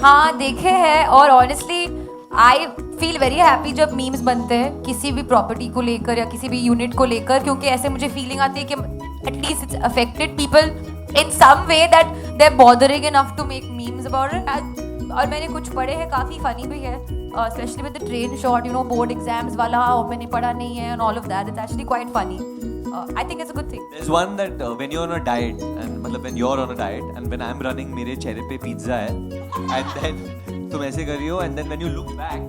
हाँ देखे हैं और honestly I feel very happy जब मीम्स बनते हैं किसी भी प्रॉपर्टी को लेकर या किसी भी यूनिट को लेकर, क्योंकि ऐसे मुझे फीलिंग आती है कि at least it's affected people in some way that they are bothering enough to make memes about it. और मैंने कुछ पढ़े हैं, काफ़ी फनी भी है, specially with the train shot, you know, board exams वाला मैंने पढ़ा नहीं है and all of that, it's actually quite funny. I think it's a good thing. There's one that when you're on a diet and मतलब when you're on a diet and when I'm running मेरे चेहरे पे pizza है and then तुम ऐसे कर रही हो and then when you look back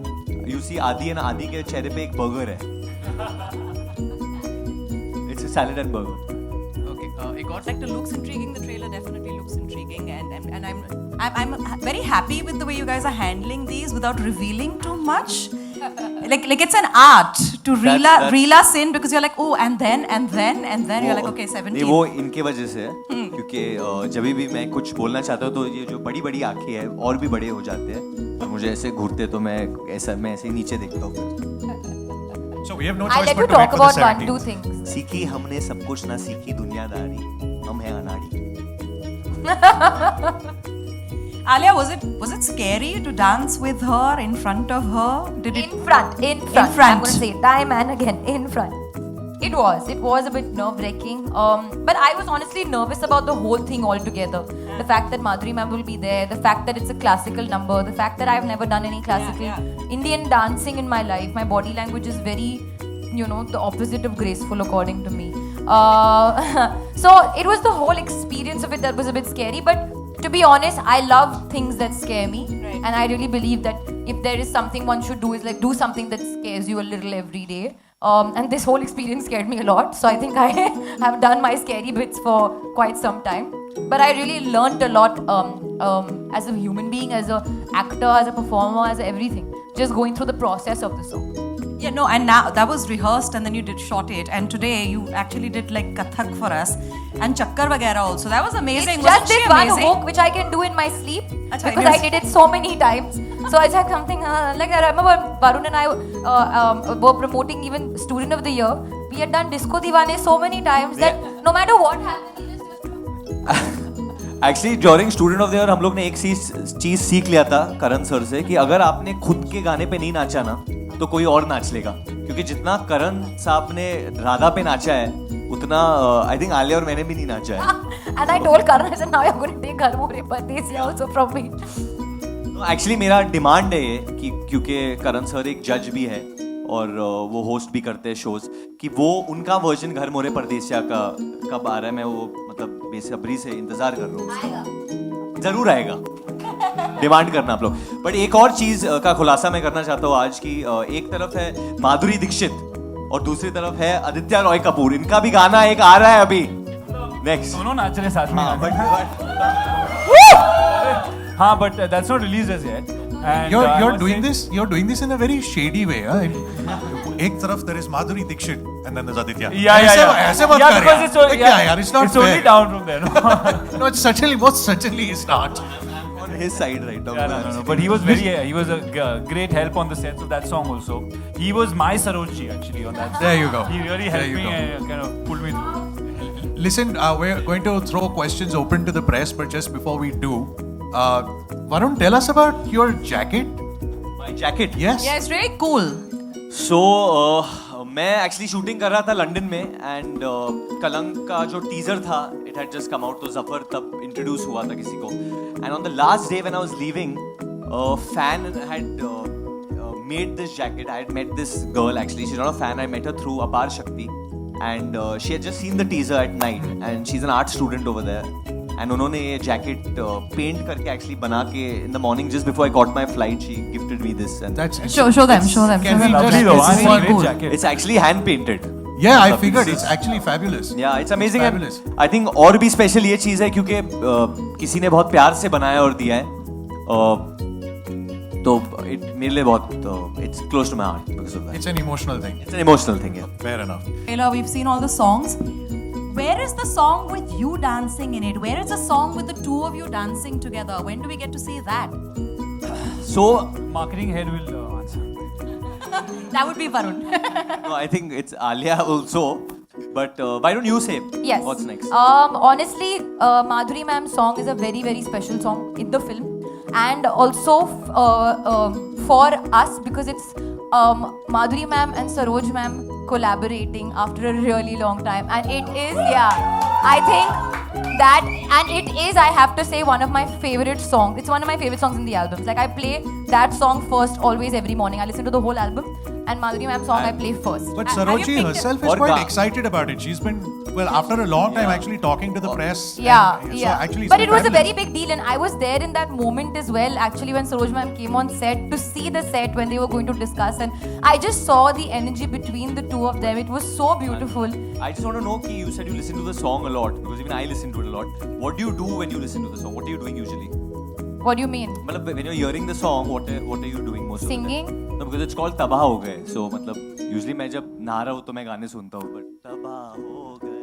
you see आदि and आदि के चेहरे पे एक बर्गर है. It's a salad and burger. Okay, it got like, looks intriguing. The trailer definitely looks intriguing, and I'm very happy with the way you guys are handling these without revealing too much. Like it's an art to reel us in because you're like, oh, and then you're like, okay, 17. वो इनके वजह से है क्योंकि जब भी मैं कुछ बोलना चाहता हूँ तो ये जो बड़ी बड़ी आंखें हैं और भी बड़े हो जाते हैं और मुझे ऐसे घूरते तो मैं ऐसे ही नीचे देखता हूँ. So we have no I'll choice let but you to wait talk for the about one, 17th. two things. सीखी हमने सब कुछ ना सीखी दुनियादारी, हम हैं अनाड़ी. Alia, was it scary to dance with her in front of her? In front. I'm going to say it time and again, in front. It was a bit nerve-wracking. But I was honestly nervous about the whole thing altogether. The fact that Madhuri ma'am will be there, the fact that it's a classical number, the fact that I've never done any classical Indian dancing in my life. My body language is very, you know, the opposite of graceful according to me. So it was the whole experience of it that was a bit scary. But to be honest, I love things that scare me. Right. And I really believe that if there is something one should do is like do something that scares you a little every day. And this whole experience scared me a lot. So I think I have done my scary bits for quite some time. But I really learned a lot as a human being, as an actor, as a performer, as everything. Just going through the process of the song. Yeah, no, and now that was rehearsed and then you did shot it, and today you actually did like Kathak for us and Chakkar Wagera also. That was amazing. It's just this one amazing? hook which I can do in my sleep Achha, because I did it so many times. So it's like something like I remember Varun and I were promoting even Student of the Year. We had done Disco Divane so many times that no matter what happened, we just used to. Actually during student of the year हम लोग ने एक चीज सीख लिया था करण sir से कि अगर आपने खुद के गाने पे नहीं नाचा ना तो कोई और नाच लेगा, क्योंकि जितना करण साहब ने राधा पे नाचा है उतना आई थिंक आलिया और मैंने भी नहीं नाचा है. And I told Karan, I said, now you're going to take Ghar More Pardesia also from me. Actually मेरा डिमांड है ये कि क्योंकि करण सर एक जज भी है और वो होस्ट भी करते हैं शोज, कि वो उनका वर्जन घर मोरे परदेसिया का कब आ रहा है, मैं वो मतलब बेसब्री से इंतजार कर रहा हूँ. जरूर आएगा, डिमांड करना आप लोग. बट एक और चीज का खुलासा मैं करना चाहता हूँ आज की. एक तरफ है माधुरी दीक्षित और दूसरी तरफ है आदित्य रॉय कपूर. इनका भी गाना एक आ रहा है अभी नेक्स्ट. दोनों नाच रहे साथ में. हाँ, but that's not released as yet. And you're doing this in a very shady way. एक तरफ there is Madhuri Dixit and then there's Aditya. ऐसे मत कर because यार. It's not it's only down from there. No, no, it's certainly is not. On his side right now. No. But he was a great help on the sets of that song also. He was my Sarojji actually on that song. There you go. He really helped me and kind of pulled me through. Listen, we're going to throw questions open to the press, but just before we do, Varun, tell us about your jacket. My jacket? Yes. Yeah, it's really cool. So मैं actually shooting कर रहा था London में and कलंक का जो teaser था it had just come out, तो जफर तब इंट्रोड्यूस हुआ था किसी को. And on the last day when I was leaving fan had made this jacket. I had met this girl, actually she is not a fan, I met her through Aparshakti and she had just seen the teaser at night and she is an art student over there. And उन्होंने ये jacket paint करके actually बना के in the morning just before I got my flight she gifted me this. And Show them. Can we Lovely just though, this huh? one Great cool. jacket. it's actually hand painted. Yeah, I figured it's actually fabulous. Yeah, it's amazing. Fabulous. I think और भी special ये चीज़ है क्योंकि किसी ने बहुत प्यार से बनाया और दिया है, तो मेरे लिए बहुत it's close to my heart because of that. It's an emotional thing. It's an emotional thing. Yeah. Fair enough. Taylor, we've seen all the songs. Where is the song with you dancing in it? Where is the song with the two of you dancing together? When do we get to see that? So Marketing head will answer. That would be Varun. no, I think it's Alia also. But why don't you say Yes. what's next? Honestly, Madhuri ma'am's song is a very, very special song in the film. and also for us because it's Madhuri ma'am and Saroj ma'am collaborating after a really long time, and it is, I think that, and it is, I have to say, one of my favorite songs. It's one of my favorite songs in the albums. Like, I play that song first always every morning. I listen to the whole album, and Madhuri ma'am song I play first. But Have you Saroji picked herself Or is quite Ga- excited about it. She's been, well, after a long time actually talking to the press. Yeah, and, yeah. So actually it's But been it was a fabulous. very big deal, and I was there in that moment as well. Actually, when Saroj ma'am came on set to see the set when they were going to discuss, and I just saw the energy between the two of them. It was so beautiful. I just want to know, Ki, you said you listen to the song a lot because even I listen to it a lot. What do you do when you listen to the song? What are you doing usually? What do you mean? मतलब when you're hearing the song, what are you doing most of the Singing? time? No, because it's called तबाह हो गए. So मतलब usually मैं जब नहा रहा हूँ तो मैं गाने सुनता हूँ, but तबाह हो गए.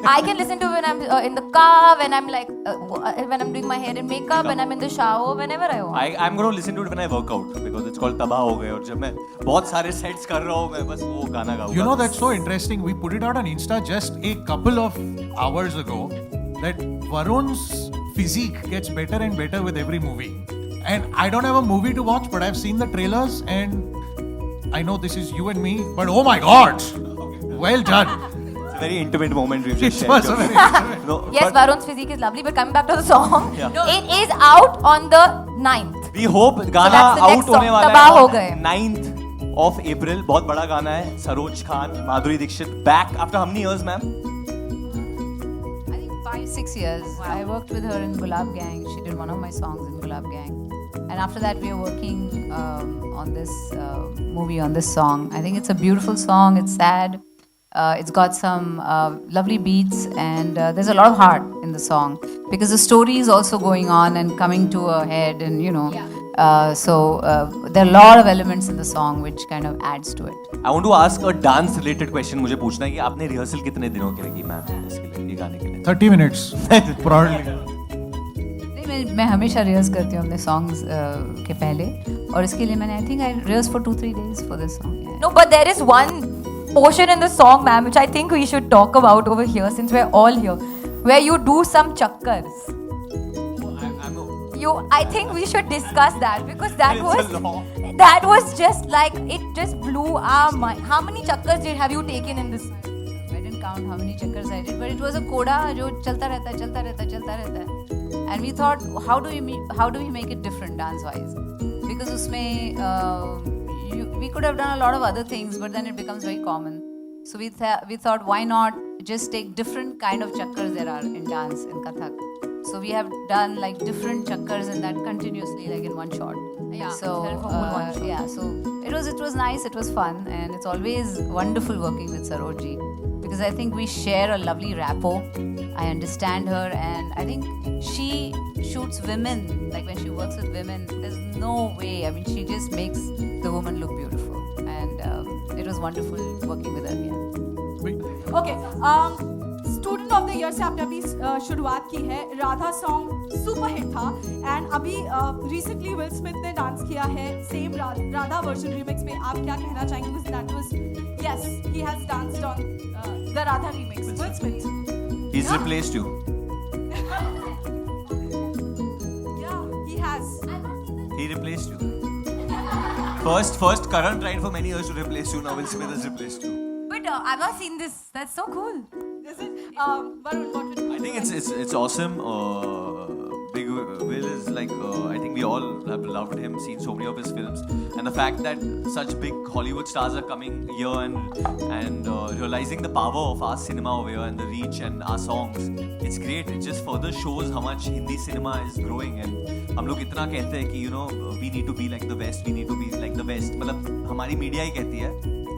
I can listen to when I'm in the car, when I'm like, when I'm doing my hair and makeup, when I'm in the shower, whenever I want. I'm going to listen to it when I work out because it's called तबाह हो गए. और जब मैं बहुत सारे sets कर रहा हूँ, मैं बस वो गाना गाऊँगा. You know, that's so interesting. We put it out on Insta just a couple of hours ago that Varun's physique gets better and better with every movie. And I don't have a movie to watch, but I've seen the trailers and I know this is you and me, but oh my god! Well done. It's a very intimate moment we've just It shared. was a very intimate. No, Yes, but Varun's physique is lovely, but coming back to the song, Yeah. it is out on the 9th. we hope गाना that's the next out होने song, वाला तबाह हो है गए. 9th of April. बहुत बड़ा गाना है. Saroj Khan, Madhuri Dixit back after how many years, ma'am? I think 5-6 years. I worked with her in Gulab Gang. She did one of my songs in Gulab Gang. And after that, we are working on this movie, on this song. I think it's a beautiful song. It's sad. It's got some lovely beats, and there's a lot of heart in the song because the story is also going on and coming to a head, and you know. So there are a lot of elements in the song which kind of adds to it. I want to ask a dance related question. मुझे पूछना है कि आपने rehearsal कितने दिनों के लिए की मैम इसके लिए, ये गाने के लिए? 30 minutes. Probably. नहीं, मैं हमेशा रिहर्स करती हूँ अपने सॉन्ग्स के पहले, और इसके लिए मैंने I think I rehearse for 2-3 days for this song. Yeah. No, but there is one portion in the song, ma'am, which I think we should talk about over here since we're all here, where you do some chakkars. I think we should discuss that because that was just like, it just blew our mind. How many chakkars have you taken in this? I didn't count how many checkers I did, but it was a coda जो चलता रहता है. And we thought, how do we make it different dance wise? Because उसमें we could have done a lot of other things, but then it becomes very common. So we thought, why not just take different kind of chakkars there are in dance in Kathak. So we have done like different chakkars in that continuously, like in one shot. Yeah, So for whole one shot. yeah, so it was nice, it was fun, and it's always wonderful working with Saroji because I think we share a lovely rapport. I understand her, and I think she shoots women. Like when she works with women, there's no way. I mean, she just makes the woman look beautiful, and it was wonderful working with her. Yeah. Okay student of the year से आपने अभी शुरुआत की है. Radha song super hit था, and अभी recently will Smith ने dance किया है सेम राधा वर्जन रिमिक्स में. आप क्या कहना चाहेंगे? Because that was, yes, he has danced on the Radha remix. Will Smith, He's replaced you. या he has. He replaced you. First, Karan tried for many years to replace you. Now Will Smith has replaced you. But I've not seen this. That's so cool. Is it Varun, what would you I think it's awesome. Big Will is like I think we all have loved him, seen so many of his films, and the fact that such big Hollywood stars are coming here and realizing the power of our cinema over here and the reach and our songs, it's great. It just further shows how much Hindi cinema is growing, and हम लोग इतना कहते हैं कि you know we need to be like the West, we need to be like the West. मतलब हमारी media ही कहती है,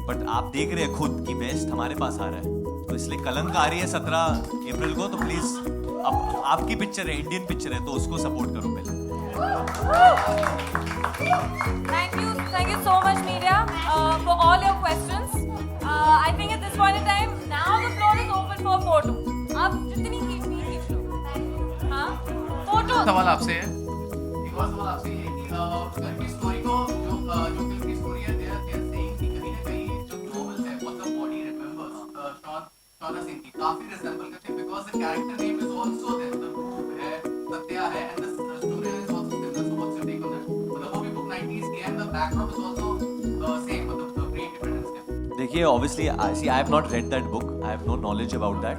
बट आप देख रहे हैं खुद कि बेस्ट हमारे पास आ रहा है. तो इसलिए कलंक आ रही है 17 अप्रैल को, तो प्लीज अब आपकी पिक्चर है, इंडियन पिक्चर है, तो उसको सपोर्ट करो पहले. Thank you so much, media, for all your questions. I think at this point in time, now the floor is open for photo. आप जितनी खींच लो. हाँ, photo. सवाल आपसे है, एक और सवाल आपसे ये कि फिल्म की स्टोरी को जो फिल्म की स्टोरी है, they are saying कि कहीं ना कहीं जो novels है, what the body remembers, शौना Singh की काफी रिसेंबल करते हैं because the character name is also there, the रूप है, सत्या है, and the story is also similar. So what's देखिए obviously see I have not read that book, I have no knowledge about that,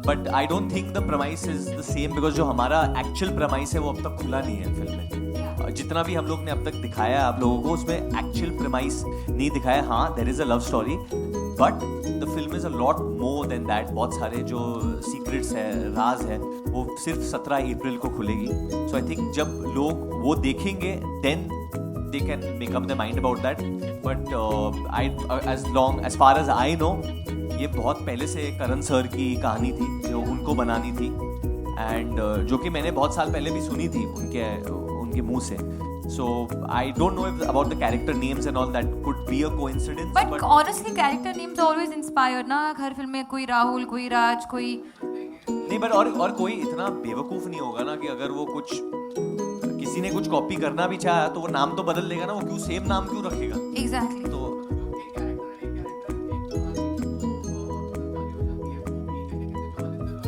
but I don't think the premise is the same because जो हमारा actual premise है वो अब तक खुला नहीं है फिल्म में। जितना भी हम लोग ने अब तक दिखाया है आप लोगों को उसमें actual premise नहीं दिखाया। हाँ there is a love story but the film is a lot more than that। बहुत सारे जो secrets है, राज है, वो सिर्फ 17 अप्रैल को खुलेगी। So I think जब लोग वो देखेंगे then they can make up their mind about that, but as far as I know ये बहुत पहले से करण सर की कहानी थी जो उनको बनानी थी and जो कि मैंने बहुत साल पहले भी सुनी थी उनके मुंह से। So I don't know if about the character names and all that could be a coincidence, but honestly character names always inspired ना, हर फिल्म में कोई राहुल, कोई राज, कोई नहीं, but और कोई इतना बेवकूफ नहीं होगा ना कि अगर वो कुछ किसी ने कुछ कॉपी करना भी चाहा तो वो नाम तो बदल देगा ना, वो क्यों सेम नाम क्यों रखेगा? एग्जैक्टली। तो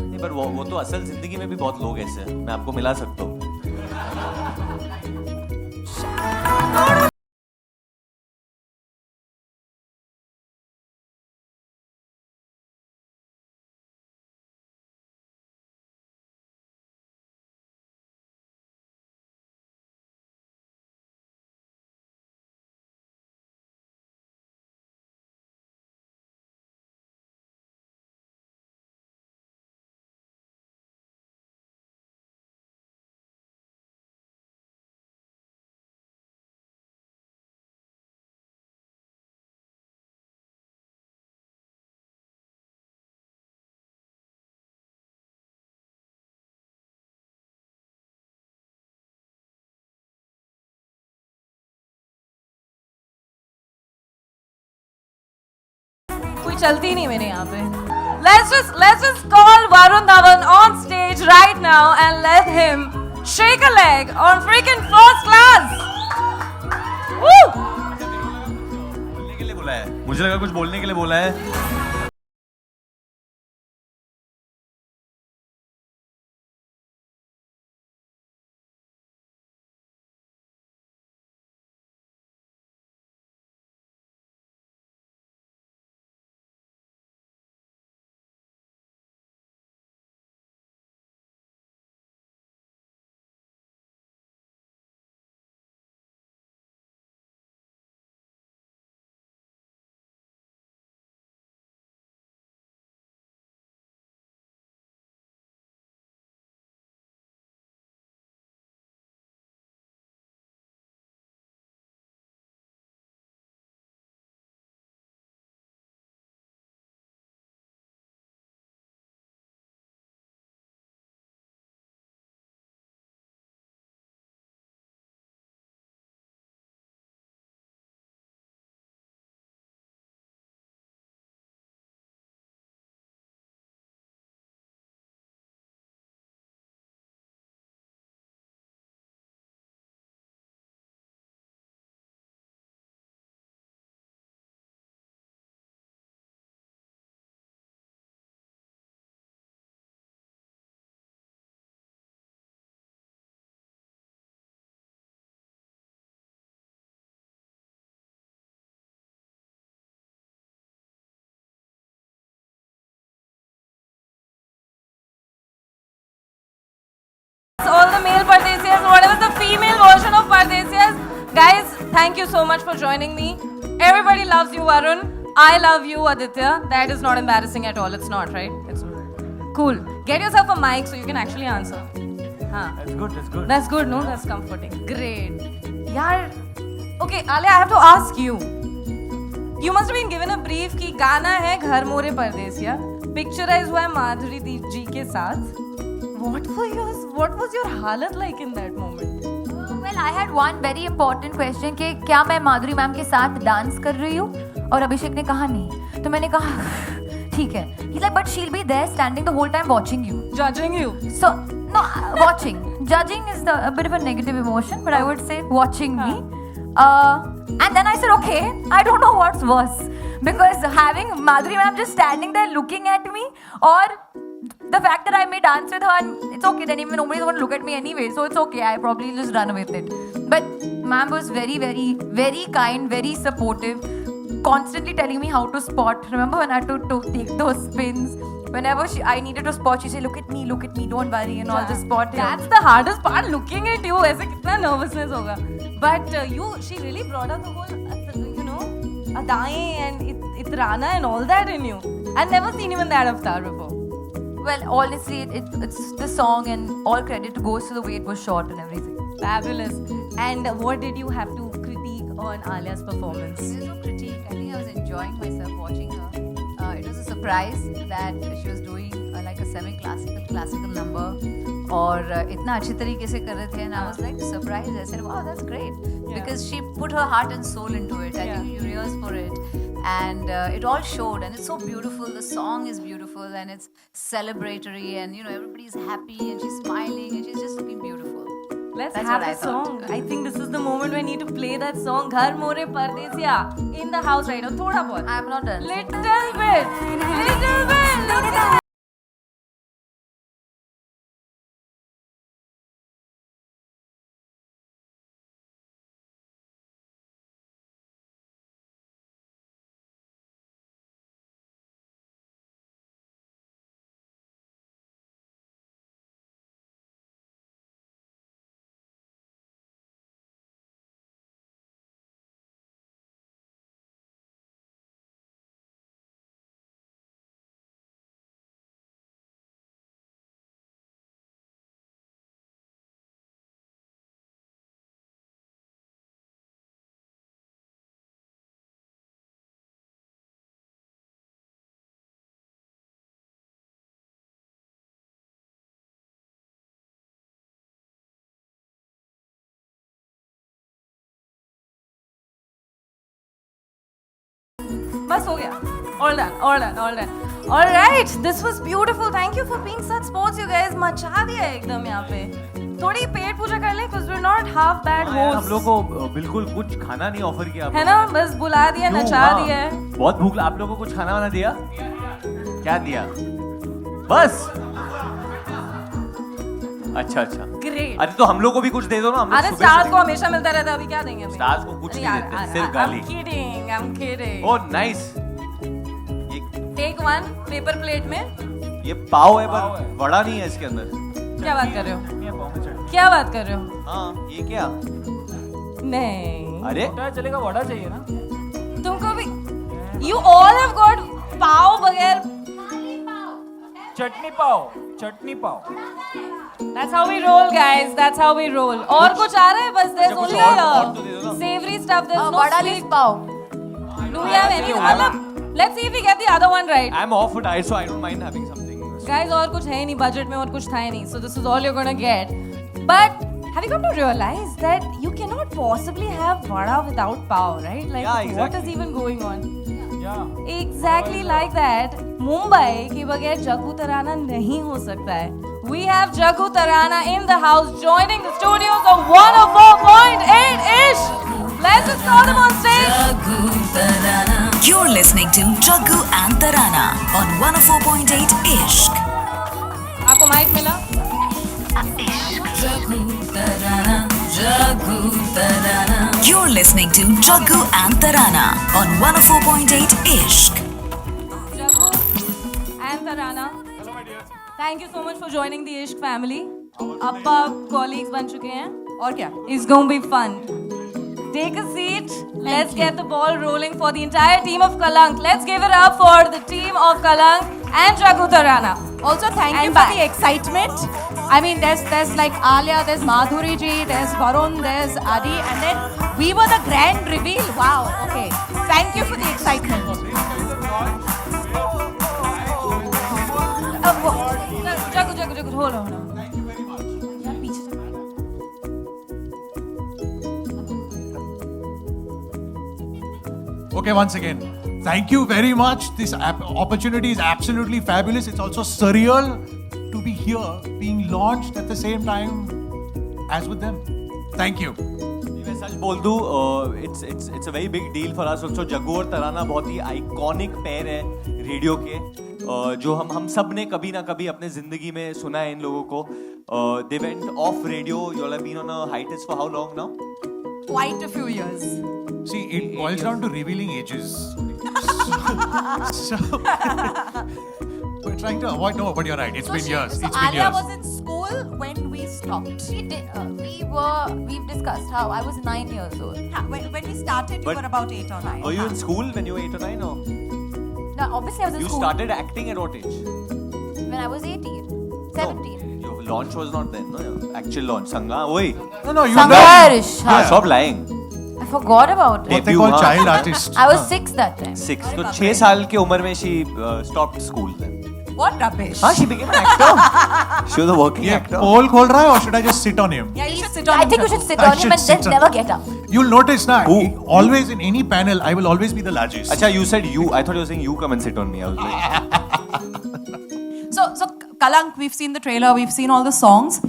नहीं, पर वो तो असल जिंदगी में भी बहुत लोग ऐसे हैं, मैं आपको मिला सकता हूँ। कोई चलती नहीं मेरे यहाँ पे। Let's just call Varun Dhawan on stage right now and let him shake a leg on freaking first class. Woo! बोलने के लिए बोला है, मुझे लगा कुछ बोलने के लिए बोला है। All the male Pardesias, whatever the female version of Pardesias. Guys, thank you so much for joining me. Everybody loves you, Varun. I love you, Aditya. That is not embarrassing at all. It's not, right? It's not. Cool. Get yourself a mic so you can actually answer. Huh. That's good, that's good. That's good, no? That's comforting. Great. Yaar. Okay, Alia, I have to ask you. You must have been given a brief कि गाना है घर मोरे परदेसिया, picturise हुआ है माधुरी जी के साथ. What was your हालत like in that moment? Well, I had one very important question कि क्या मैं माधुरी मैम के साथ डांस कर रही हूँ? और अभिषेक ने कहा नहीं, तो मैंने कहा ठीक है. He's like, but she'll be there standing the whole time watching you. Judging you. So, no, watching. Judging is a bit of a negative emotion, but I would say watching me. And then I said, okay, I don't know what's worse. Because having Madhuri ma'am just standing there looking at me, or the fact that I may dance with her, and it's okay, then even nobody's going to look at me anyway, so it's okay, I probably just run with it. But ma'am was very, very, very kind, very supportive. constantly telling me how to spot. Remember when I had to take those spins? Whenever I needed to spot, she said, look at me, don't worry, and all this spotting. That's the hardest part, looking at you. ऐसे कितना nervousness होगा. But she really brought out the whole, adaएं and itrana and all that in you. I've never seen even that avatar before. Well, honestly, it's the song, and all credit goes to the way it was shot and everything. Fabulous. And what did you have to critique on Alia's performance? There's no critique. I think I was enjoying myself watching her. It was a surprise that she was doing like a classical number और इतना अच्छी तरीके से कर रहे थे, and I was like surprised. I said, wow, that's great, because she put her heart and soul into it. I think you rehearsed for it, and it all showed, and it's so beautiful. The song is beautiful, and it's celebratory, and everybody's happy, and she's smiling, and she's just looking beautiful. Let's That's have what I the thought. song. I think this is the moment we need to play that song. Ghar More Pardesiya in the house right now. Thoda bahut. I'm not done. Little bit. Look at बस हो गया. All done. All right, this was beautiful. Thank you for being such sports, you guys. मचा दिया एकदम यहाँ पे. थोड़ी पेट पूजा कर ले, because we're not half bad हम hosts. लोग को बिल्कुल कुछ खाना नहीं ऑफर किया आप है लोगों ना, ने। बस बुला दिया, क्यों? नचा हाँ, दिया है. बहुत भूख आप लोगों को कुछ खाना वाना दिया? क्या दिया? बस अच्छा Great. अरे तो हम लोग को भी कुछ दे दो ना, हम लोग अरे सुबह स्टार्स से- को हमेशा मिलता रहता है, अभी क्या देंगे हमें? स्टार्स को कुछ नहीं देते, सिर्फ गाली। I'm kidding. Oh nice. Take one, paper plate में. ये पाव है पाव पर है। बड़ा नहीं है इसके अंदर। क्या बात कर रहे हो? ये पाव में चटनी क्या बात कर रहे हो? हाँ ये क्या? नहीं. अरे छोटा है, चलेगा, वड़ा चाहिए ना? तुमको भी. You all have got पाव बगैर. चटनी पाव That's how we roll, guys. That's how we roll. और कुछ आ रहा है बस. There's कुछ only और तो दे दो ना। savory stuff. There's no बड़ा sweet. Leaf pav. Do we have any? मतलब let's see if we get the other one right. I'm off a diet so I don't mind having something. Guys, और कुछ है ही नहीं, budget में और कुछ था ही नहीं. So this is all you're gonna get. But have you come to realize that you cannot possibly have vada without pav, right? Like Yeah, what exactly. is even going on? Yeah. Exactly like that. Mumbai के बगैर जग्गू तराना नहीं हो सकता है. We have Jaggu Tarana in the house joining the studios of 104.8 ish. Let's just call them on stage. You're listening to Jaggu and Tarana on 104.8 Ishq. आपको mic मिला? You're listening to Jaggu and Tarana on 104.8 Ishq. Jaggu and Tarana. Thank you so much for joining the Ishq family. अब आप colleagues बन चुके हैं. और क्या? It's going to be fun. Take a seat. Let's get the ball rolling for the entire team of Kalank. Let's give it up for the team of Kalank and Jaggu Tarana. Also, thank you for the excitement. I mean, there's like Alia, there's Madhuri ji, there's Varun, there's Adi, and then we were the grand reveal. Wow. Okay. Thank you for the excitement. Jaggu, hold on. यार पीछे से. Okay, once again, thank you very much. This opportunity is absolutely fabulous. It's also surreal to be here, being launched at the same time as with them. Thank you. मैं सच बोल दूं, it's a very big deal for us also. Jaggu और तराना बहुत ही iconic pair है radio के, जो हम सब ने कभी ना कभी अपने जिंदगी में सुना है इन लोगों को. They went off radio. You all have been on a hiatus for how long now? Quite a few years. See, it boils down to revealing ages. So we're trying to avoid. No, but you're right. It's been years. So It's been Alia years. was in school when we stopped. She did. We've discussed how I was 9 years old. When we started, you But- were about 8 or 9. Were you in school when you were 8 or 9? Or Now, obviously, I was in you school started acting at what age? when I was 18, 17. No, your launch was not then, no? Your actual launch. Sangha, oi. No, you Sangharish. Stop lying. I forgot about it. What they Debut, call huh? child artist. I was 6 that time. 6. तो 6 साल की उम्र में she stopped school then. What rubbish? हाँ, she became an actor. She was a working Yeah, actor. poll खोल रहा है, or should I just sit on him? Yeah, you should sit on I him, think you Prabhu. should sit I on him should and then sit on- never get up. You'll notice now. Who? Always in any panel, I will always be the largest. अच्छा, you said you. I thought you were saying you come and sit on me. I was like, So Kalank, we've seen the trailer, we've seen all the songs.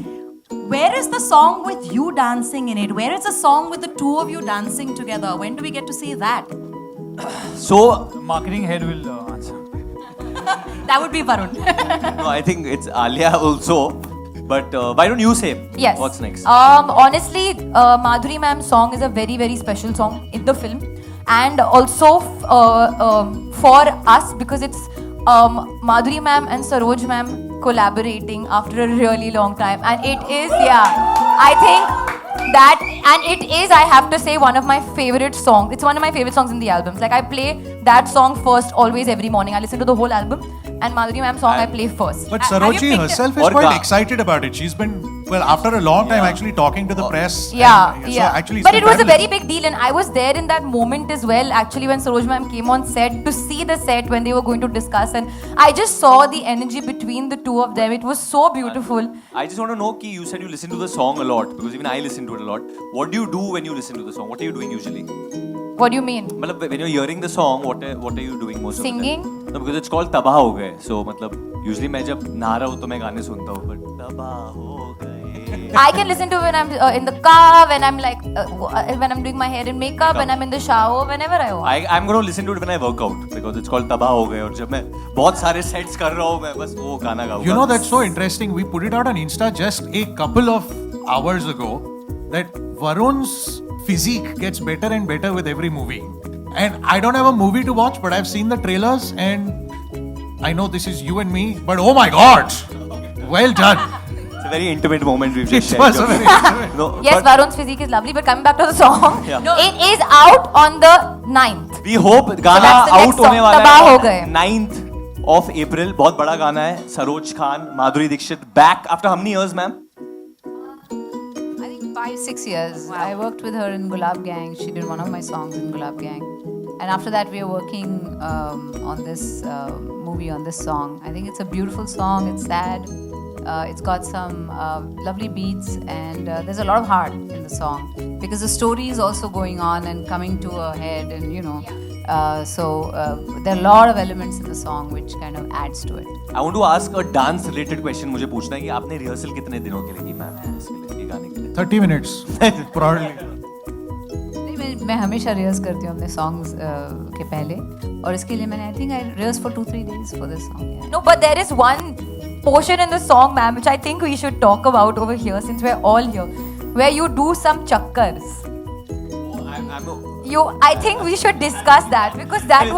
Where is the song with you dancing in it? Where is the song with the two of you dancing together? When do we get to see that? so, Marketing head will answer. That would be Varun. no, I think it's Alia also. But why don't you say Yes. what's next? Honestly, Madhuri ma'am's song is a very, very special song in the film. And also for us, because it's Madhuri ma'am and Saroj ma'am collaborating after a really long time. And it is, I think that, and it is, I have to say, one of my favorite songs. It's one of my favorite songs in the albums. Like, I play that song first always every morning. I listen to the whole album, and Madhuri ma'am's song I play first. But Have you Saroji picked- herself is Or quite Ga- excited about it. She's been, well, after a long time actually talking to the press. Yeah, and, yeah. So actually, But it's it was a fabulous. very big deal, and I was there in that moment as well. Actually, when Saroj ma'am came on set to see the set when they were going to discuss, and I just saw the energy between the two of them. It was so beautiful. I just want to know, Ki, you said you listen to the song a lot because even I listen to it a lot. What do you do when you listen to the song? What are you doing usually? What do you mean? मतलब when you're hearing the song, what are you doing most Singing? of the time? No, because it's called तबाह हो गए. So मतलब usually मैं जब नहा रहा हूँ तो मैं गाने सुनता हूँ. But तबाह हो गए. I can listen to when I'm in the car, when I'm like when I'm doing my hair and makeup, when I'm in the shower, whenever I want. I'm going to listen to it when I work out because it's called तबाह हो गए. और जब मैं बहुत सारे sets कर रहा हूँ मैं बस वो गाना गाऊँगा. You know, that's so interesting. We put it out on Insta just a couple of hours ago that Varun's physique gets better and better with every movie. And I don't have a movie to watch, but I've seen the trailers and I know this is you and me, but oh my god! Well done. It's a very intimate moment we've It just shared. was a very intimate. No, Yes, but Varun's physique is lovely, but coming back to the song, Yeah. it is out on the 9th. we hope गाना that's the out next होने song. वाला तबाह हो है गए. 9th of April. बहुत बड़ा गाना है. Saroj Khan, Madhuri Dixit back after how many years, ma'am? I think 5-6 years. I worked with her in Gulab Gang. She did one of my songs in Gulab Gang. And after that, we are working on this movie, on this song. I think it's a beautiful song. It's sad. It's got some lovely beats, and there's a lot of heart in the song because the story is also going on and coming to a head, and you know. So there are a lot of elements in the song which kind of adds to it. I want to ask a dance related question. मुझे पूछना है कि आपने rehearsal कितने दिनों के लिए की मैम इसके लिए, ये गाने के लिए? 30 minutes, probably. नहीं, मैं हमेशा रिहर्स करती हूँ अपने सॉन्ग्स के पहले और इसके लिए मैंने I think I rehearse for 2-3 days for this song. Yeah. No, but there is one portion in the song, ma'am, which I think we should talk about over here since we're all here, where you do some chakkars. I think we should discuss that because that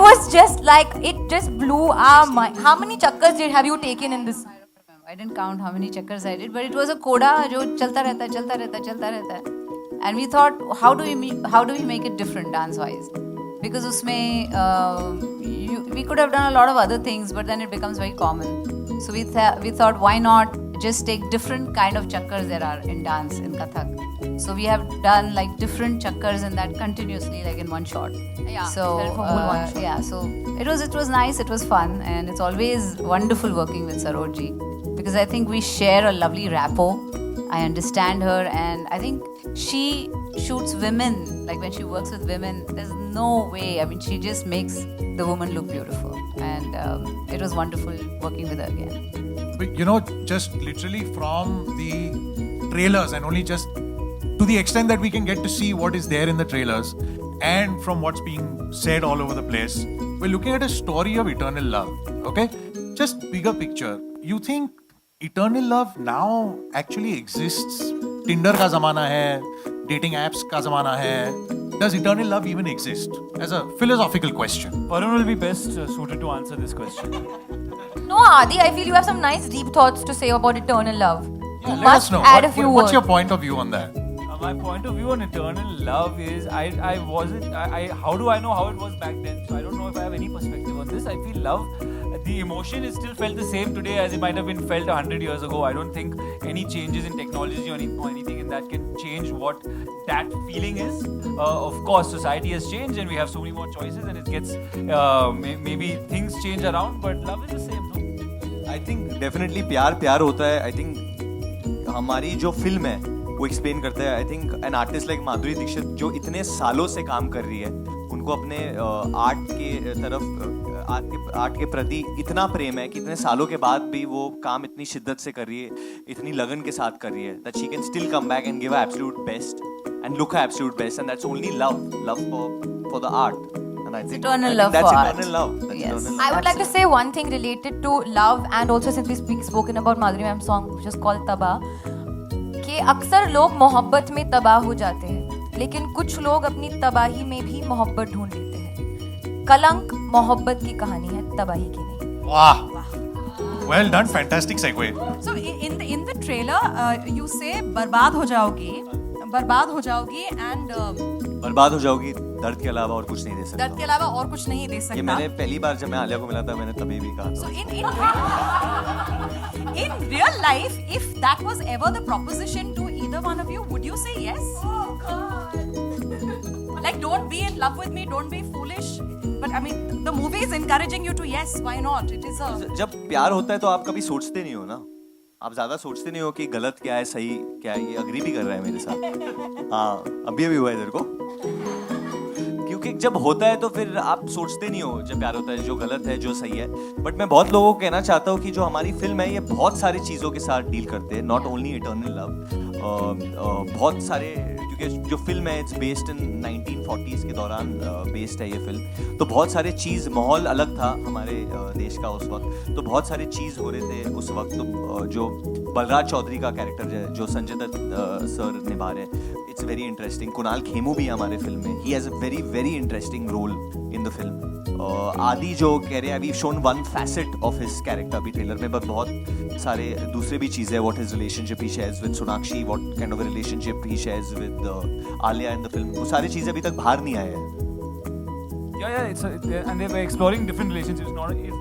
was just like it just blew our mind. How many chakkars have you taken in this? I didn't count how many chakkars I did, but it was a coda जो चलता रहता है. And we thought, how do we make it different dance wise? Because उसमें we could have done a lot of other things, but then it becomes very common. So we thought, why not just take different kind of chakkars there are in dance in Kathak. So we have done like different chakkars in that continuously, like in one shot. Yeah, So for whole one shot. yeah, so it was nice, it was fun, and it's always wonderful working with Saroji because I think we share a lovely rapport. I understand her, and I think she shoots women. Like when she works with women, there's no way. I mean, she just makes the woman look beautiful, and it was wonderful working with her again. But you know, just literally from the trailers and only just to the extent that we can get to see what is there in the trailers and from what's being said all over the place, we're looking at a story of eternal love. Okay? Just bigger picture. You think eternal love now actually exists? Tinder का ज़माना है, dating apps ka zamana hai. Does eternal love even exist? As a philosophical question. Varun will be best suited to answer this question. No, Adi, I feel you have some nice deep thoughts to say about eternal love. Yeah, You let us must know. add a few What's your words. point of view on that? My point of view on eternal love is I wasn't how do I know how it was back then? So I don't know if I have any perspective on this. I feel love, the emotion is still felt the same today as it might have been felt 100 years ago. I don't think any changes in technology or anything in that can change what that feeling is. Of course, society has changed and we have so many more choices and it gets maybe things change around, but love is the same, no? I think definitely प्यार होता है. I think हमारी जो film है वो explain करता है. I think an artist like Madhuri Dixit जो इतने सालों से काम कर रही है, उनको अपने आर्ट के तरफ आर्ट के प्रति इतना प्रेम है कि इतने सालों के बाद भी वो काम इतनी शिद्दत से कर रही है, इतनी लगन के साथ कर रही है, that she can still come back and give absolute best and look absolute best, and that's only love for the art. And I think Eternal love that's for art. eternal love. That's Yes. eternal love. I would like to say one thing related to love, and also since we spoken about Madhuri Ma'am's song which is called Taba, कि अक्सर लोग मोहब्बत में तबाह हो जाते हैं, लेकिन कुछ लोग अपनी तबाही में भी मोहब्बत ढूंढ लेते हैं. कलंक मोहब्बत की कहानी है, तबाही की नहीं. Wow. Well done. Fantastic segue. So in the trailer, you say बर्बाद हो जाओगी and बर्बाद हो जाओगी, दर्द के अलावा और कुछ नहीं दे सकता. दर्द के अलावा और कुछ नहीं दे सकता. ये मैंने पहली बार जब मैं आलिया को मिला था मैंने तभी भी कहा था. So in real life, if that was ever the proposition to either one of you, would you say yes? Oh God! Like, don't be in love with me, don't be foolish. But I mean, the movie is encouraging you to yes. Why not? It is a. जब प्यार होता है तो आप कभी सोचते नहीं हो ना, आप ज्यादा सोचते नहीं हो कि गलत क्या है सही क्या है. ये अग्री भी कर रहा है मेरे साथ. हाँ, अभी हुआ है तेरे को, क्योंकि जब होता है तो फिर आप सोचते नहीं हो जब प्यार होता है जो गलत है जो सही है. बट मैं बहुत लोगों को कहना चाहता हूँ कि जो हमारी फिल्म है ये बहुत सारी चीज़ों के साथ डील करते हैं, नॉट ओनली इटर्नल लव. बहुत सारे, क्योंकि जो फिल्म है इट्स बेस्ड इन 1940s के दौरान बेस्ड है ये फिल्म, तो बहुत सारे चीज़, माहौल अलग था हमारे देश का उस वक्त, तो बहुत सारे चीज़ हो रहे थे उस वक्त. तो जो बलराज चौधरी का कैरेक्टर है जो संजय दत्त सर निभा रहे हैं, it's very interesting. Kunal Khemu भी है हमारे फिल्म में, he has a very very interesting role in the film. Adi जो कह रहे हैं, we shown one facet of his character अभी ट्रेलर में, बट बहुत सारे दूसरे भी चीज़ें, what his relationship he shares with Sonakshi, what kind of relationship he shares with Alia in the film, वो सारी चीज़ें अभी तक बाहर नहीं आए हैं. Yeah, and they were exploring different relationships. It's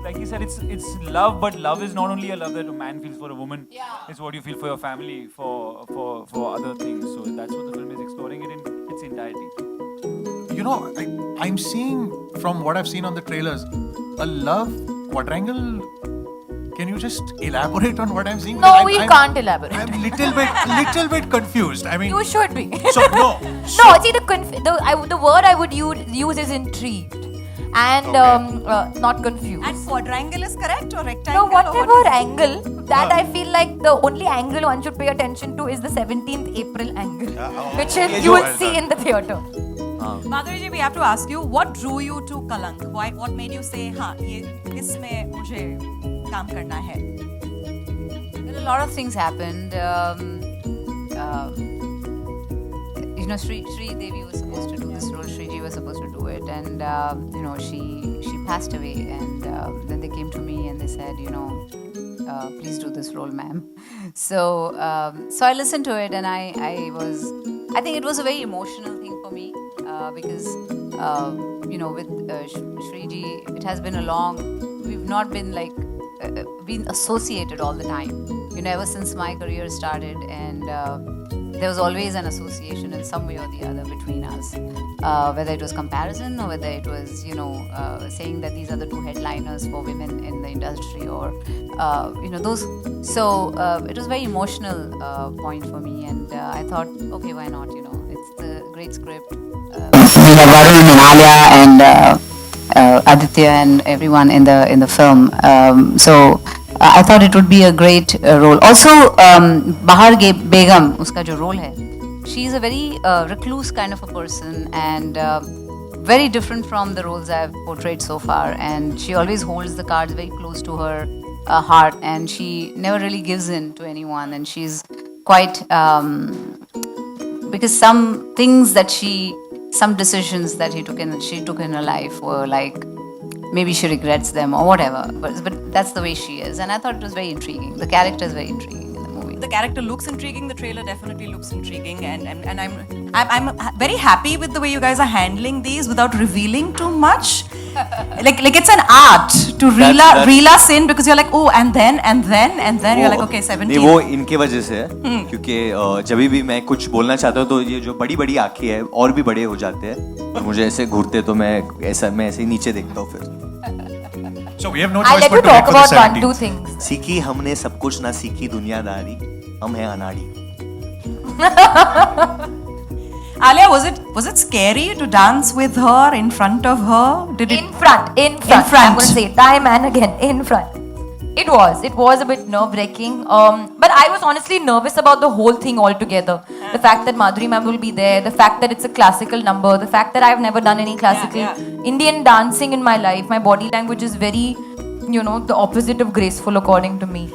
like he said, it's love, but love is not only a love that a man feels for a woman. Yeah. It's what you feel for your family, for other things. So that's what the film is exploring it in its entirety. You know, I'm seeing from what I've seen on the trailers, a love quadrangle. Can you just elaborate on what I'm seeing? No, Because we I'm- can't elaborate. I'm little bit confused. I mean, You should be. so no. No, see the word I would use is intrigued and not confused. And quadrangle is correct or rectangle? No, or what whatever is it? angle, that I feel like the only angle one should pay attention to is the 17th April angle, which is, you will see in the theatre. Madhuri ji, we have to ask you, what drew you to Kalank? What made you say, हाँ, ये इसमें मुझे काम करना है? Well, a lot of things happened. You know, Sri Devi was supposed to do this role. Sriji was supposed to do it, and you know, she passed away. And then they came to me and they said, you know, please do this role, ma'am. So I listened to it, and I think it was a very emotional thing for me because you know, with Sriji, it has been a long. We've not been like been associated all the time. You know, ever since my career started, and there was always an association in some way or the other between us, whether it was comparison or whether it was, you know, saying that these are the two headliners for women in the industry, or you know, those. So it was a very emotional point for me, and I thought, okay, why not? You know, it's the great script. We have Varun and Alia and Aditya and everyone in the film. So I thought it would be a great role. Also, Bahar Begum, uska jo role hai, she is a very recluse kind of a person, and very different from the roles I've portrayed so far. And she always holds the cards very close to her heart, and she never really gives in to anyone. And she's quite because some things that some decisions that she took in her life were like, maybe she regrets them or whatever. But that's the way she is, and I thought it was very intriguing. The character is very intriguing in the movie. The character looks intriguing. The trailer definitely looks intriguing, and I'm very happy with the way you guys are handling these without revealing too much. Like it's an art to reel us in, because you're like, oh, and then you're like, okay, 17. नहीं, वो इनके वजह से है, क्योंकि जब भी मैं कुछ बोलना चाहता हूँ तो ये जो बड़ी बड़ी आंखें हैं और भी बड़े हो जाते हैं और मुझे ऐसे घूरते तो मैं ऐसे ही नीचे देखता हूँ फिर. So we have no I'll choice let but you to wait talk for the about one, 17th. two things. सीखी हमने सब कुछ ना सीखी दुनियादारी, हम हैं अनाड़ी. Alia, was it scary to dance with her in front of her? Did it? In front. I'm going to say it time and again, in front. It was a bit nerve-wracking. But I was honestly nervous about the whole thing altogether. The fact that Madhuri ma'am will be there, the fact that it's a classical number, the fact that I've never done any classical Indian dancing in my life. My body language is very, the opposite of graceful according to me.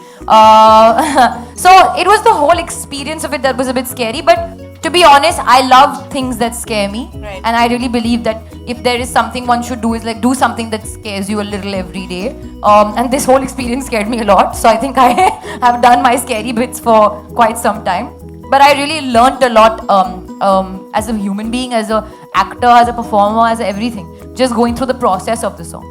So it was the whole experience of it that was a bit scary. But to be honest, I love things that scare me. Right. And I really believe that if there is something one should do, is like do something that scares you a little every day. And this whole experience scared me a lot. So I think I have done my scary bits for quite some time. But I really learned a lot as a human being, as an actor, as a performer, as everything. Just going through the process of the song.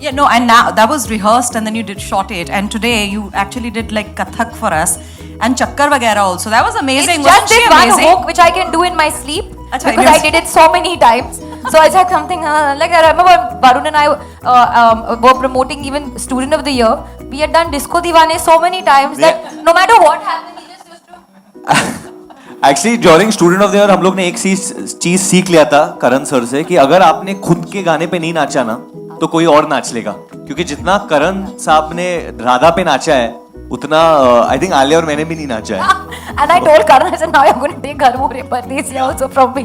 Yeah, no, and now that was rehearsed and then you shot it, and today you actually did like Kathak for us and Chakkar Vagera also. That was amazing. It's just Wasn't she this one amazing? hook which I can do in my sleep Achha, because yes. I did it so many times. So it's like something like I remember Varun and I were promoting even Student of the Year. We had done Disco Divane so many times that no matter what happened, he just used to. Actually during student of the year हम लोग ने एक चीज सीख लिया था करण sir से कि अगर आपने खुद के गाने पे नहीं नाचा ना तो कोई और नाच लेगा, क्योंकि जितना करण साहब ने राधा पे नाचा है उतना आई थिंक आलिया और मैंने भी नहीं नाचा है. And I told Karan, I said, now you're going to take Ghar More Pardesi also from me.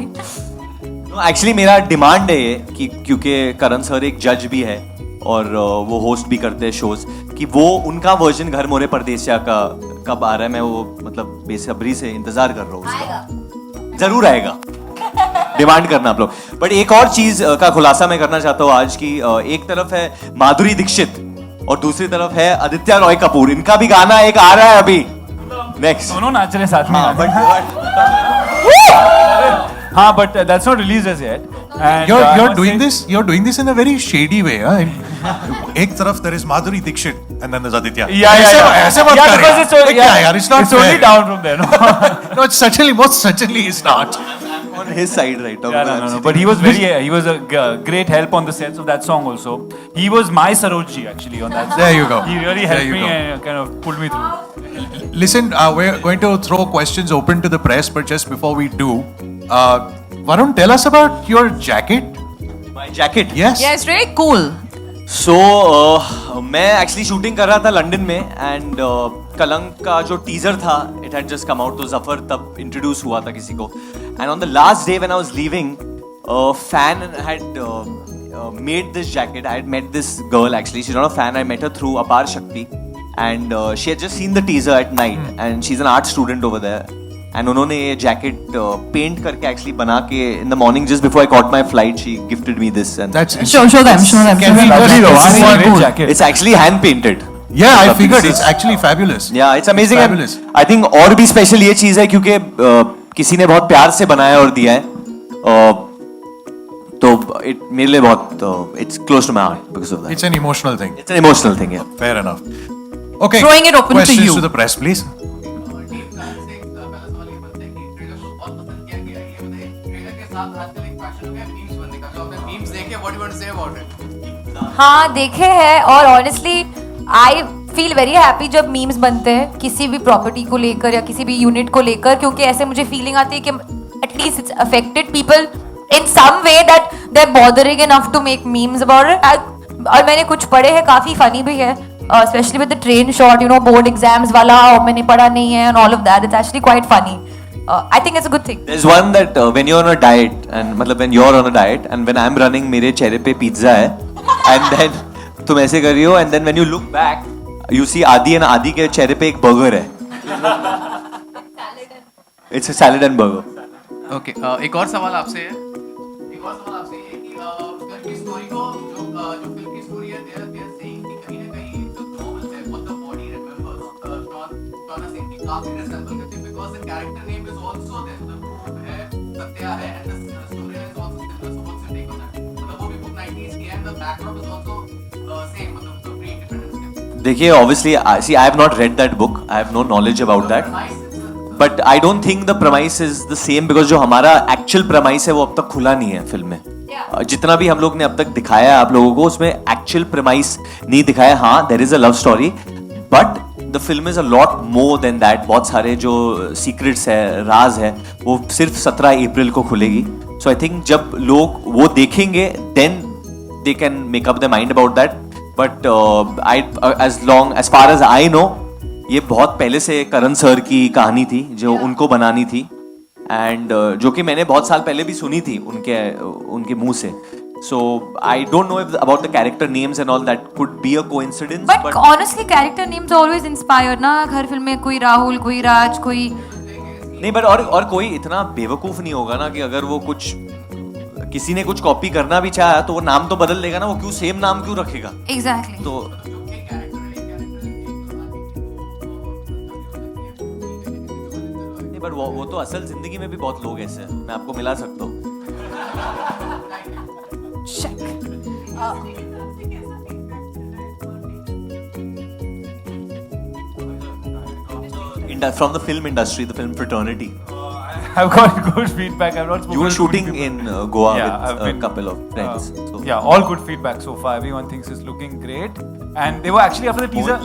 Actually मेरा डिमांड है ये कि क्योंकि करण सर एक जज भी है और वो होस्ट भी करते हैं शोज, कि वो उनका वर्जन घर मोरे परदेसिया का कब आ रहा है. मैं वो मतलब बेसब्री से इंतजार कर रहा हूँ उसका. जरूर आएगा, डिमांड करना आप लोग. बट एक और चीज का खुलासा मैं करना चाहता हूँ आज की. एक तरफ है माधुरी दीक्षित और दूसरी तरफ है आदित्य रॉय कपूर. इनका भी गाना एक आ रहा है अभी नेक्स्ट. दोनों नाच रहे साथ में. हाँ, but that's not released as yet. And You're doing this in a very shady way. एक तरफ there is Madhuri Dixit and then there's Aditya. ऐसे मत कर यार. It's not only down from there. No, it's most certainly is not. on his side right now. No. But he was a great help on the sets of that song also. He was my Sarojji actually on that song. There you go. He really helped me and kind of pulled me through. Listen, we're going to throw questions open to the press, but just before we do, Varun, tell us about your jacket. My jacket? Yes. Yeah, it's really cool. So, मैं actually shooting कर रहा था London में and कलंक का जो teaser था it had just come out, तो जफर तब इंट्रोड्यूस हुआ था किसी को. And on the last day when I was leaving, fan had made this jacket. I had met this girl actually. She's not a fan. I met her through Apar Shakti, and she had just seen the teaser at night, and she's an art student over there. And उन्होंने ये jacket paint करके actually बना के in the morning just before I caught my flight, she gifted me this. And That's Show them. Can we just Great jacket. it's actually hand painted. Yeah, I figured it's actually fabulous. Yeah, it's amazing. It's fabulous. I think और भी special ये चीज है क्योंकि किसी ने बहुत प्यार से बनाया और दिया है. तो मेरे लिए बहुत it's close to my heart because of that. It's an emotional thing. It's an emotional thing, yeah. Fair enough. Okay. Throwing it open to questions you. to the press, please. Team fan से पहला सवाल ये बनता है कि trailer को बहुत पसंद किया गया है. ये बताइए ट्रेलर के साथ आजकल एक फैशन हो गया मीम्स बनने का. जो आपने मीम्स देखे, what you want to say about it? हाँ देखे हैं, और honestly I feel very happy जब मीम्स बनते हैं किसी भी प्रॉपर्टी को लेकर या किसी भी यूनिट को लेकर, क्योंकि ऐसे मुझे फीलिंग आती है कि at least it's affected people in some way that they're bothering enough to make memes about it. और मैंने कुछ पढ़े हैं, काफी funny भी है, especially with the train shot, you know, board exams वाला, और मैंने पढ़ा नहीं है and all of that. It's actually quite funny. I think it's a good thing. There's one that when you're on a diet and मतलब when you're on a diet and when I'm running मेरे चेहरे पे pizza है and then तुम ऐसे कर रही हो and then when you look back you see आदि and आदि के चेहरे पे एक burger है. It's a salad and burger. Okay एक और सवाल आपसे है कि फिल्म की स्टोरी को जो फिल्म की स्टोरी है दे आर सेइंग कि कहीं ना कहीं जो नॉवेल है what the body remembers Shauna Singh की काफी रिसेंबल करती है because the character name is also there the move है सत्या है and the story is also similar so what's your take on that मतलब वो भी बुक 90s की है and the background is also same मतलब द प्री इंडिपेंडेंस देखिए obviously see I have not read that book, I have no knowledge about that, but I don't think the premise is the same because जो हमारा actual premise है वो अब तक खुला नहीं है फिल्म में। जितना भी हम लोग ने अब तक दिखाया है आप लोगों को उसमें एक्चुअल प्रेमाइस नहीं दिखाया। हाँ there is a love story but the film is a lot more than that. बहुत सारे जो सीक्रेट्स है राज है वो सिर्फ 17 अप्रैल को खुलेगी। सो आई थिंक जब लोग वो देखेंगे then they can make up the mind about that. But I as far as I know ये बहुत पहले से करण सर की कहानी थी जो उनको बनानी थी एंड जो कि मैंने बहुत साल पहले भी सुनी थी उनके मुंह से। So I don't know if about the character names and all that could be a coincidence. But honestly, character names are always inspired ना। हर फिल्म में कोई राहुल, कोई राज, कोई नहीं बट और कोई इतना बेवकूफ नहीं होगा ना कि अगर वो कुछ किसी ने कुछ कॉपी करना भी चाहा तो वो नाम तो बदल देगा ना। वो क्यों सेम नाम क्यों रखेगा? Exactly. तो नहीं बट वो तो असल जिंदगी में भी बहुत लोग ऐसे हैं, मैं आपको मिला सकता हूँ। From the film industry, the film fraternity. I've got good feedback. I've not spoken You were to shooting people. in Goa Yeah, I've with a been, couple of friends. So. Yeah, all good feedback so far. Everyone thinks it's looking great. And they were actually after the teaser.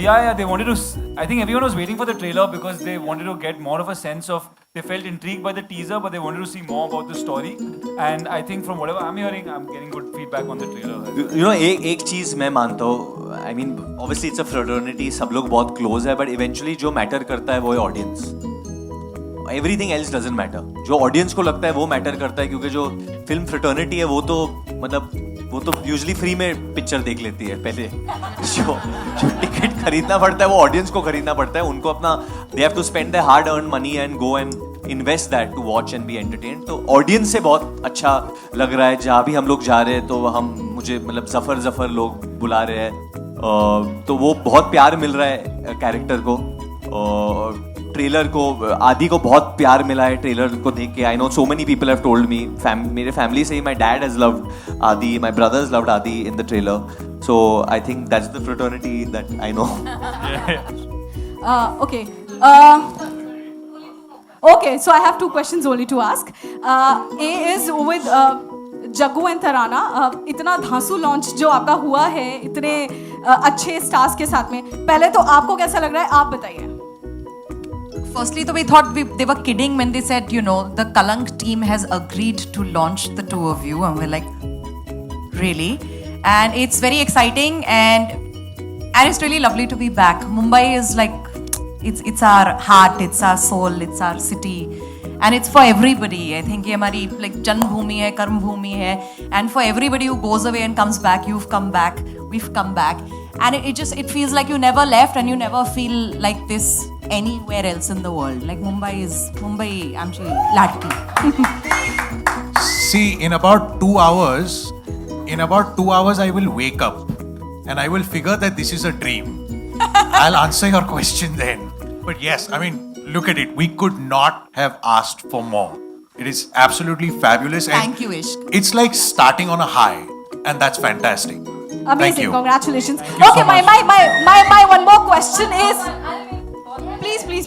Yeah, they wanted to. I think everyone was waiting for the trailer because they wanted to get more of a sense of. They felt intrigued by the teaser, but they wanted to see more about the story. And I think from whatever I'm hearing, I'm getting good feedback on the trailer. You know, एक चीज मैं मानता हूँ. I mean, obviously it's a fraternity. सब लोग बहुत close है, but eventually जो matter करता है वो है audience. Everything else doesn't matter. जो ऑडियंस को लगता है वो मैटर करता है क्योंकि जो फिल्म फ्रेटर्निटी है वो तो मतलब वो तो यूजुअली फ्री में पिक्चर देख लेती है। पहले जो टिकट खरीदना पड़ता है वो ऑडियंस को खरीदना पड़ता है। उनको अपना they have to spend their hard earn money and go and invest that to watch and be entertained. तो ऑडियंस से बहुत अच्छा लग रहा है। जहाँ भी हम लोग जा रहे हैं तो हम मुझे मतलब जफर लोग बुला रहे हैं तो वो बहुत प्यार मिल रहा है कैरेक्टर को। ट्रेलर को आदि को बहुत प्यार मिला है ट्रेलर को देख के। I know so many people have told me मेरे फैमिली से ही माय डैड हैज लव्ड आदि, माय ब्रदर्स लव्ड आदि in the trailer. So I think that's the fraternity that I know. Okay. Okay, so I have two questions only to ask. A is with Jaggu and Tarana. इतना धांसू launch जो आपका हुआ है इतने अच्छे स्टार्स के साथ में, पहले तो आपको कैसा लग रहा है आप बताइए। Firstly, though, we thought they were kidding when they said, you know, the Kalank team has agreed to launch the two of you. And we're like, really? And it's very exciting and it's really lovely to be back. Mumbai is like, it's our heart, it's our soul, it's our city. And it's for everybody. I think ये हमारी like Janmbhoomi है, Karm Bhoomi है. And for everybody who goes away and comes back, you've come back, we've come back. And it feels like you never left and you never feel like this anywhere else in the world. Like Mumbai आमची लाडकी. See, in about 2 hours, I will wake up and I will figure that this is a dream. I'll answer your question then. But yes, I mean, look at it. We could not have asked for more. It is absolutely fabulous. Thank you, Ishq. It's like starting on a high, and that's fantastic. Amazing, Thank you. congratulations. Thank you Okay, so my one more question is,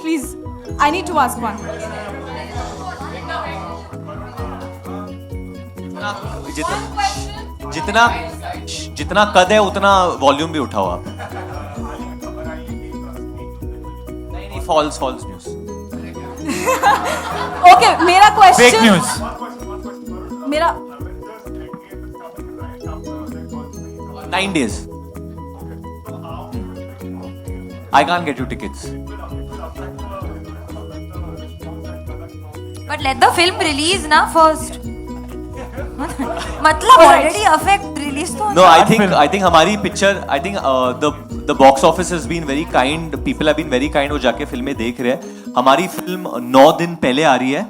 please, I need to ask one. जितना कद है उतना volume भी उठाओ आप। नहीं false news. Okay, मेरा question. Fake news. मेरा 9 days. I can't get you tickets. But let the film release ना first. मतलब already affect release तो No, I think हमारी picture, I think the box office has been very kind. People have been very kind. वो जाके फिल्में देख रहे हैं। हमारी फिल्म 9 दिन पहले आ रही है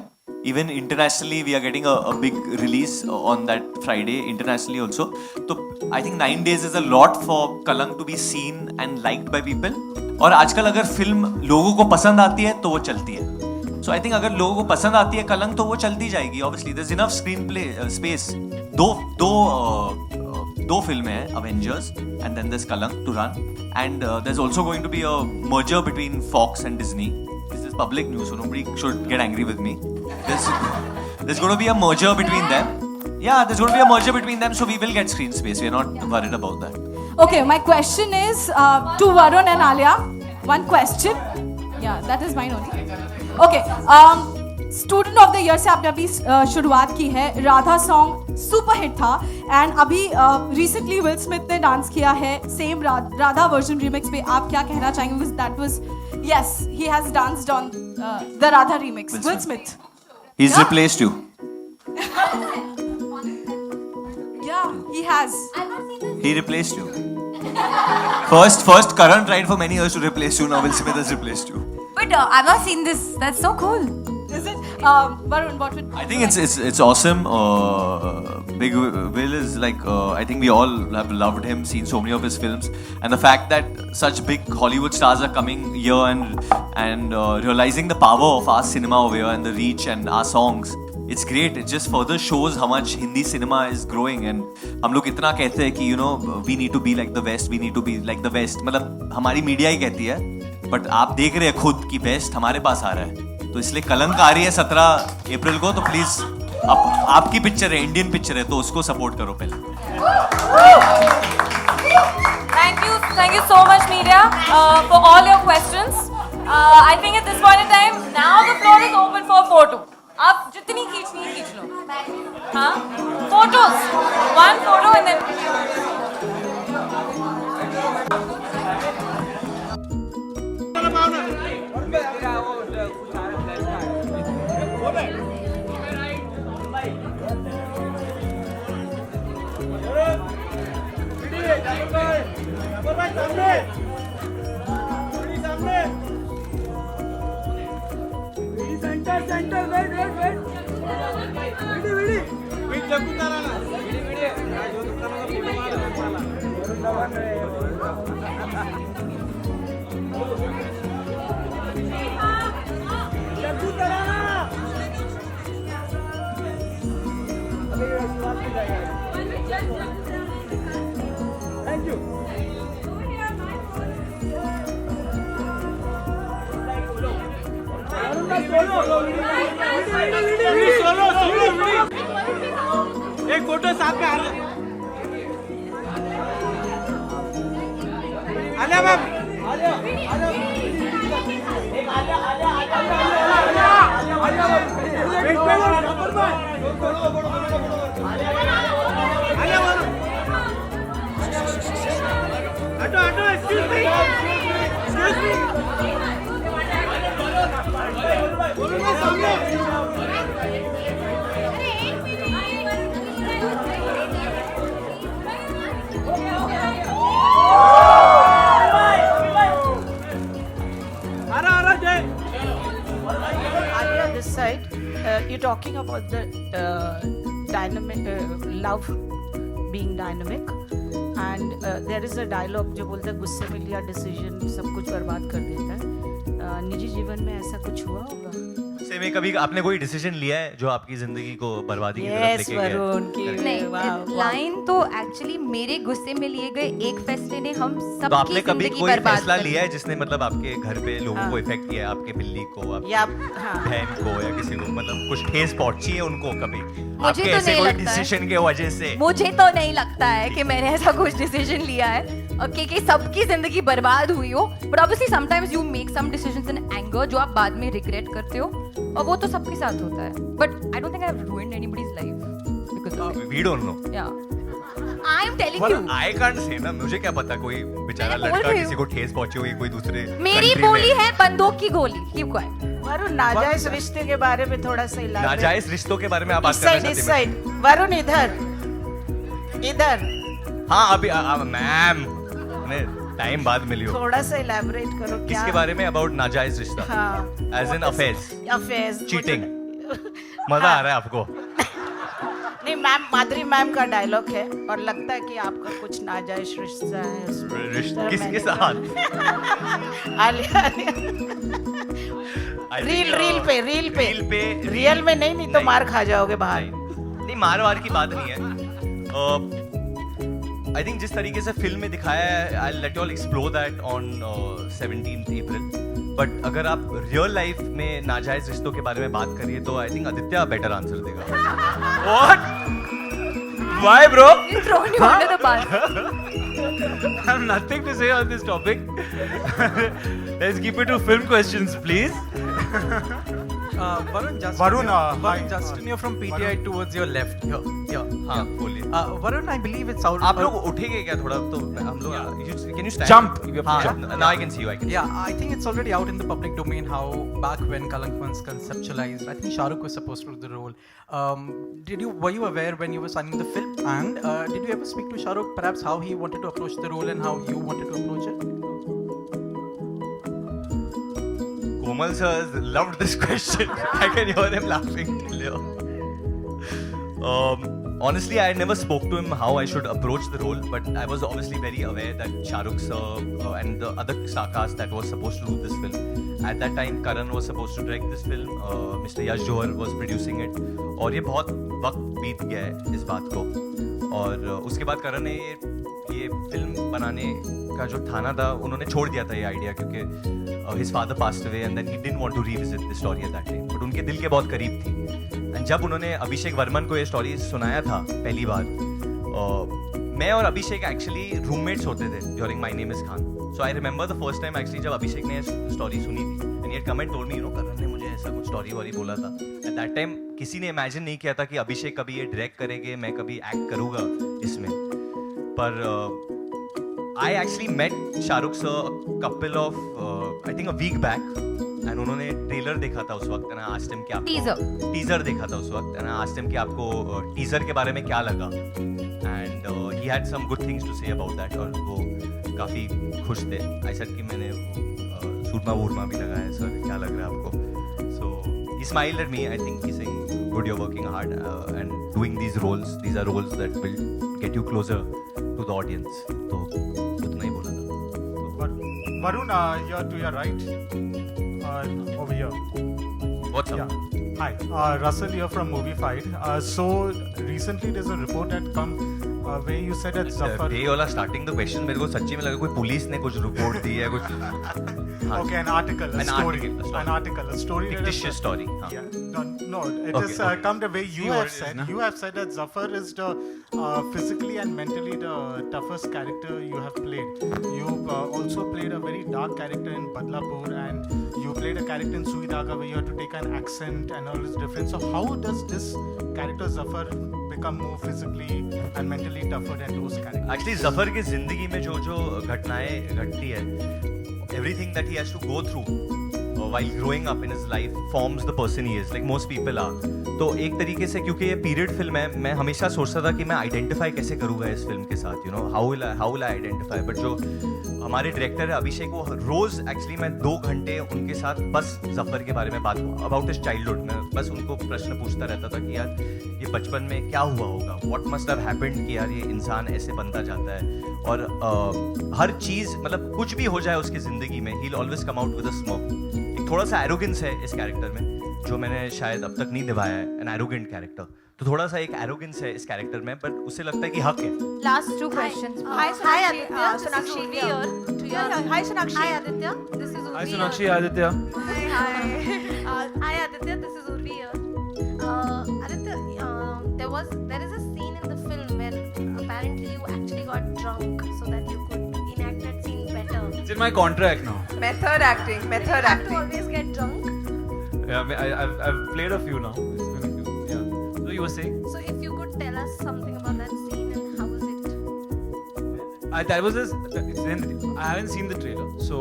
Even internationally, we are getting a big release on that Friday, internationally also. So I think 9 days is a lot for Kalank to be seen and liked by people. और आजकल अगर फिल्म लोगों को पसंद आती है तो वो चलती है. So I think अगर लोगों को पसंद आती है Kalank तो वो चलती जाएगी. Obviously, there's enough screenplay space. दो फिल्में हैं, Avengers and then there's Kalank to run. And there's also going to be a merger between Fox and Disney. This is public news, so nobody should get angry with me. There's going to be a merger between them. Yeah, there's going to be a merger between them, so we will get screen space. We're not worried about that. Okay, my question is to Varun and Alia. One question. Yeah, that is mine only. Okay, student of the year से आपने अभी शुरुआत की है. Radha song super hit था and अभी recently will Smith ने dance किया है सेम राधा वर्जन रीमिक्स पे. आप क्या कहना चाहेंगे? Because that was yes he has danced on the Radha remix. Will Smith He's replaced you. Yeah, he has. He replaced you. First Karan tried for many years to replace you. Now Will Smith has replaced you. But I've not seen this. That's so cool. Is it? Varun, what would I think it's awesome. Big Will is like I think we all have loved him, seen so many of his films, and the fact that such big Hollywood stars are coming here and realizing the power of our cinema over here and the reach and our songs. It's great. It just further shows how much Hindi cinema is growing. And हम लोग इतना कहते हैं कि you know we need to be like the West, we need to be like the West. मतलब हमारी media ही कहती है, but आप देख रहे हैं खुद कि बेस्ट हमारे पास आ रहा है. तो इसलिए कलंक आ रही है 17 अप्रैल को, तो प्लीज आपकी पिक्चर है, इंडियन पिक्चर है, तो उसको सपोर्ट करो पहले. Thank you so much, media, for all your questions. I think at this point in time, now the floor is open for photo. आप जितनी खींचनी है खींच लो. हाँ, photos. One photo and then. एक फोटो साथ में Alia ma'am. Auto excuse me. This side, you're talking about the dynamic love being dynamic, and there is a dialogue जो बोलता है गुस्से में लिया डिसीजन सब कुछ बर्बाद कर देता है. निजी जीवन में ऐसा कुछ हुआ होगा? गुस्से में कभी आपने कोई डिसीजन लिया है जो आपकी जिंदगी को बर्बादी की तरफ लेके गया? वरुण की नहीं, लाइन तो एक्चुअली मेरे गुस्से में लिए गए एक फैसले ने हम तो सबकी आपने कभी जिंदगी कोई बर्बाद फैसला कर दी. लिया है जिसने मतलब आपके घर पे लोगों को इफेक्ट किया है, आपके बिल्ली को, आपकी या हाँ. बहन को, या किसी को मतलब कुछ ठेस पहुंची है उनको कभी मुझे आपके तो ऐसे नहीं कोई लगता है. डिसीजन के वजह से? मुझे तो नहीं लगता है कि मैंने ऐसा कुछ डिसीजन लिया है कि सबकी जिंदगी बर्बाद हुई हो. But obviously sometimes you make some decisions in anger जो आप बाद में रिग्रेट करते हो, और वो तो सबके साथ होता है. But I don't think I have ruined anybody's life because of it. We don't know. Yeah I am telling you. I can't say ना, मुझे क्या पता कोई बेचारा मैंने बोल लड़का रही हूँ. किसी को ठेस पहुंची हुई कोई दूसरे मेरी country में. बोली है बंदूक की गोली. Keep quiet. वरुण नाजायज रिश्ते के बारे में थोड़ा सा elaborate. नाजायज रिश्तों के बारे में आप बात इस करना साइड इस चाहते हैं? साइड. वरुण इधर इधर. हाँ अभी मैम टाइम बाद मिली हो. थोड़ा सा elaborate करो. क्या किसके बारे में? अबाउट नाजायज रिश्ता? हाँ. As in affairs, affairs. Cheating. मजा आ रहा है आपको? नहीं मैम, माधुरी मैम का डायलॉग है और लगता है कि आपका कुछ नाजायज रिश्ता है उसमें। रिश्ता किसके साथ? आलिया रील पे रियल में नहीं तो मार खा जाओगे बाहर। नहीं, मार वार की बात नहीं है। आई थिंक जिस तरीके से फिल्म में दिखाया है, I let you all explore that on 17th April। But अगर आप रियल लाइफ में नाजायज रिश्तों के बारे में बात करिए तो I think Aditya better answer देगा। What? Why, bro? He's thrown you under the bus. I have nothing to say on this topic. Let's keep it to film questions, please. Varun, hi. Justin, you're from PTI towards your left. Here. हाँ, बोलिए। Varun, I believe it's out. आप लोग उठेंगे क्या थोड़ा? तो हम लोग can you stand? Jump. You have to jump. Now I can see you. Yeah, I think it's already out in the public domain how back when Kalank was conceptualized, I think Shah Rukh was supposed to do the role. Were you aware when you were signing the film? And did you ever speak to Shah Rukh, perhaps how he wanted to approach the role and how you wanted to approach it? Komal sir loved this question. I can hear him laughing. Honestly, I never spoke to him how I should approach the role, but I was obviously very aware that Shah Rukh sir and the other star cast that was supposed to do this film. At that time, Karan was supposed to direct this film. Mr. Yash Johar was producing it. और ये बहुत वक्त बीत गया है इस बात को। और उसके बाद करण ने ये फिल्म बनाने का जो ठाना था, उन्होंने छोड़ दिया था ये आइडिया, क्योंकि his father passed away and then he didn't want to revisit the story at that time. But उनके दिल के बहुत करीब थी। And जब उन्होंने अभिषेक वर्मन को ये स्टोरी सुनाया था पहली बार, मैं और अभिषेक एक्चुअली रूममेट्स होते थे during My Name Is Khan. So I remember the first time actually जब अभिषेक ने स्टोरी सुनी थी and he comment told me, Karan ने मुझे ऐसा कुछ स्टोरी वोरी बोला था। एट दैट टाइम किसी ने इमेजिन नहीं किया था कि अभिषेक कभी ये डायरेक्ट करेंगे, मैं कभी एक्ट करूँगा इसमें। पर I actually met Shahrukh sir couple of I think a week back and उन्होंने ट्रेलर देखा था उस वक्त एंड आई आस्क्ड हिम कि आपको टीजर देखा था उस वक्त एंड आई आस्क्ड हिम कि आपको टीजर के बारे में क्या लगा and he had some good things to say about that और वो काफ़ी खुश थे। आई सेड कि मैंने सूरमा वूरमा भी लगाया है सर, क्या लग रहा है आपको? So he smiled at me. I think he saying good, you are working hard and doing these roles, these are roles that will get you closer to the audience. तो उतना ही बोला था। Varun, you're to your right. Over here. What's up? Yeah. Hi, Russell here from Movie Fight. So recently there's a report that come where you said that Zafar. ये वाला starting the question मेरे को सच्ची में लगा कोई police ने कुछ रिपोर्ट दी है कुछ। Okay, an article, a story. Fictitious story. Yeah. No, it is come the way you have said. You have said that Zafar is the physically and mentally the toughest character you have played. You also played a very dark character in Badlapur, and you played a character in Sui Dhaga where you had to take an accent and all is different. So how does this character Zafar become more physically and mentally tougher than those characters? Actually, Zafar की जिंदगी में जो घटनाएं घटती है, everything that he has to go through while growing up in his life forms the person he is, like most people are. तो एक तरीके से क्योंकि ये पीरियड फिल्म है, मैं हमेशा सोचता था कि मैं आइडेंटिफाई कैसे करूँगा इस फिल्म के साथ, you know how will I identify. But जो हमारे डायरेक्टर है अभिषेक, वो रोज एक्चुअली मैं 2 घंटे उनके साथ बस जफर के बारे में बात अबाउट हिज चाइल्डहुड में बस उनको प्रश्न पूछता रहता था कि यार ये बचपन में क्या हुआ होगा, व्हाट मस्ट हैव हैपेंड कि यार ये इंसान ऐसे बनता जाता है। और हर चीज़ मतलब कुछ भी हो जाए उसकी ज़िंदगी में, he will always come out with a smile. एक थोड़ा सा एरोगेंस है इस कैरेक्टर में जो मैंने शायद अब तक नहीं निभाया है, एन एरोगेंट कैरेक्टर। तो थोड़ा सा एक एरोगेंस है इस कैरेक्टर में, बट उसे लगता है कि हक है। Last 2 questions. Hi Aditya, Sonakshi here. Hi Sonakshi. Hi Aditya, this is Urvi. Hi Sonakshi, Aditya. Hi Aditya, this is Urvi here. Aditya, there is a scene in the film where apparently you actually got drunk so that you could enact that scene better. It's in my contract now. Method acting. You have to always get drunk. Yeah, I've played a few now. It's been a few. Yeah. So you were saying? So if you could tell us something about that scene and how was it? I haven't seen the trailer, so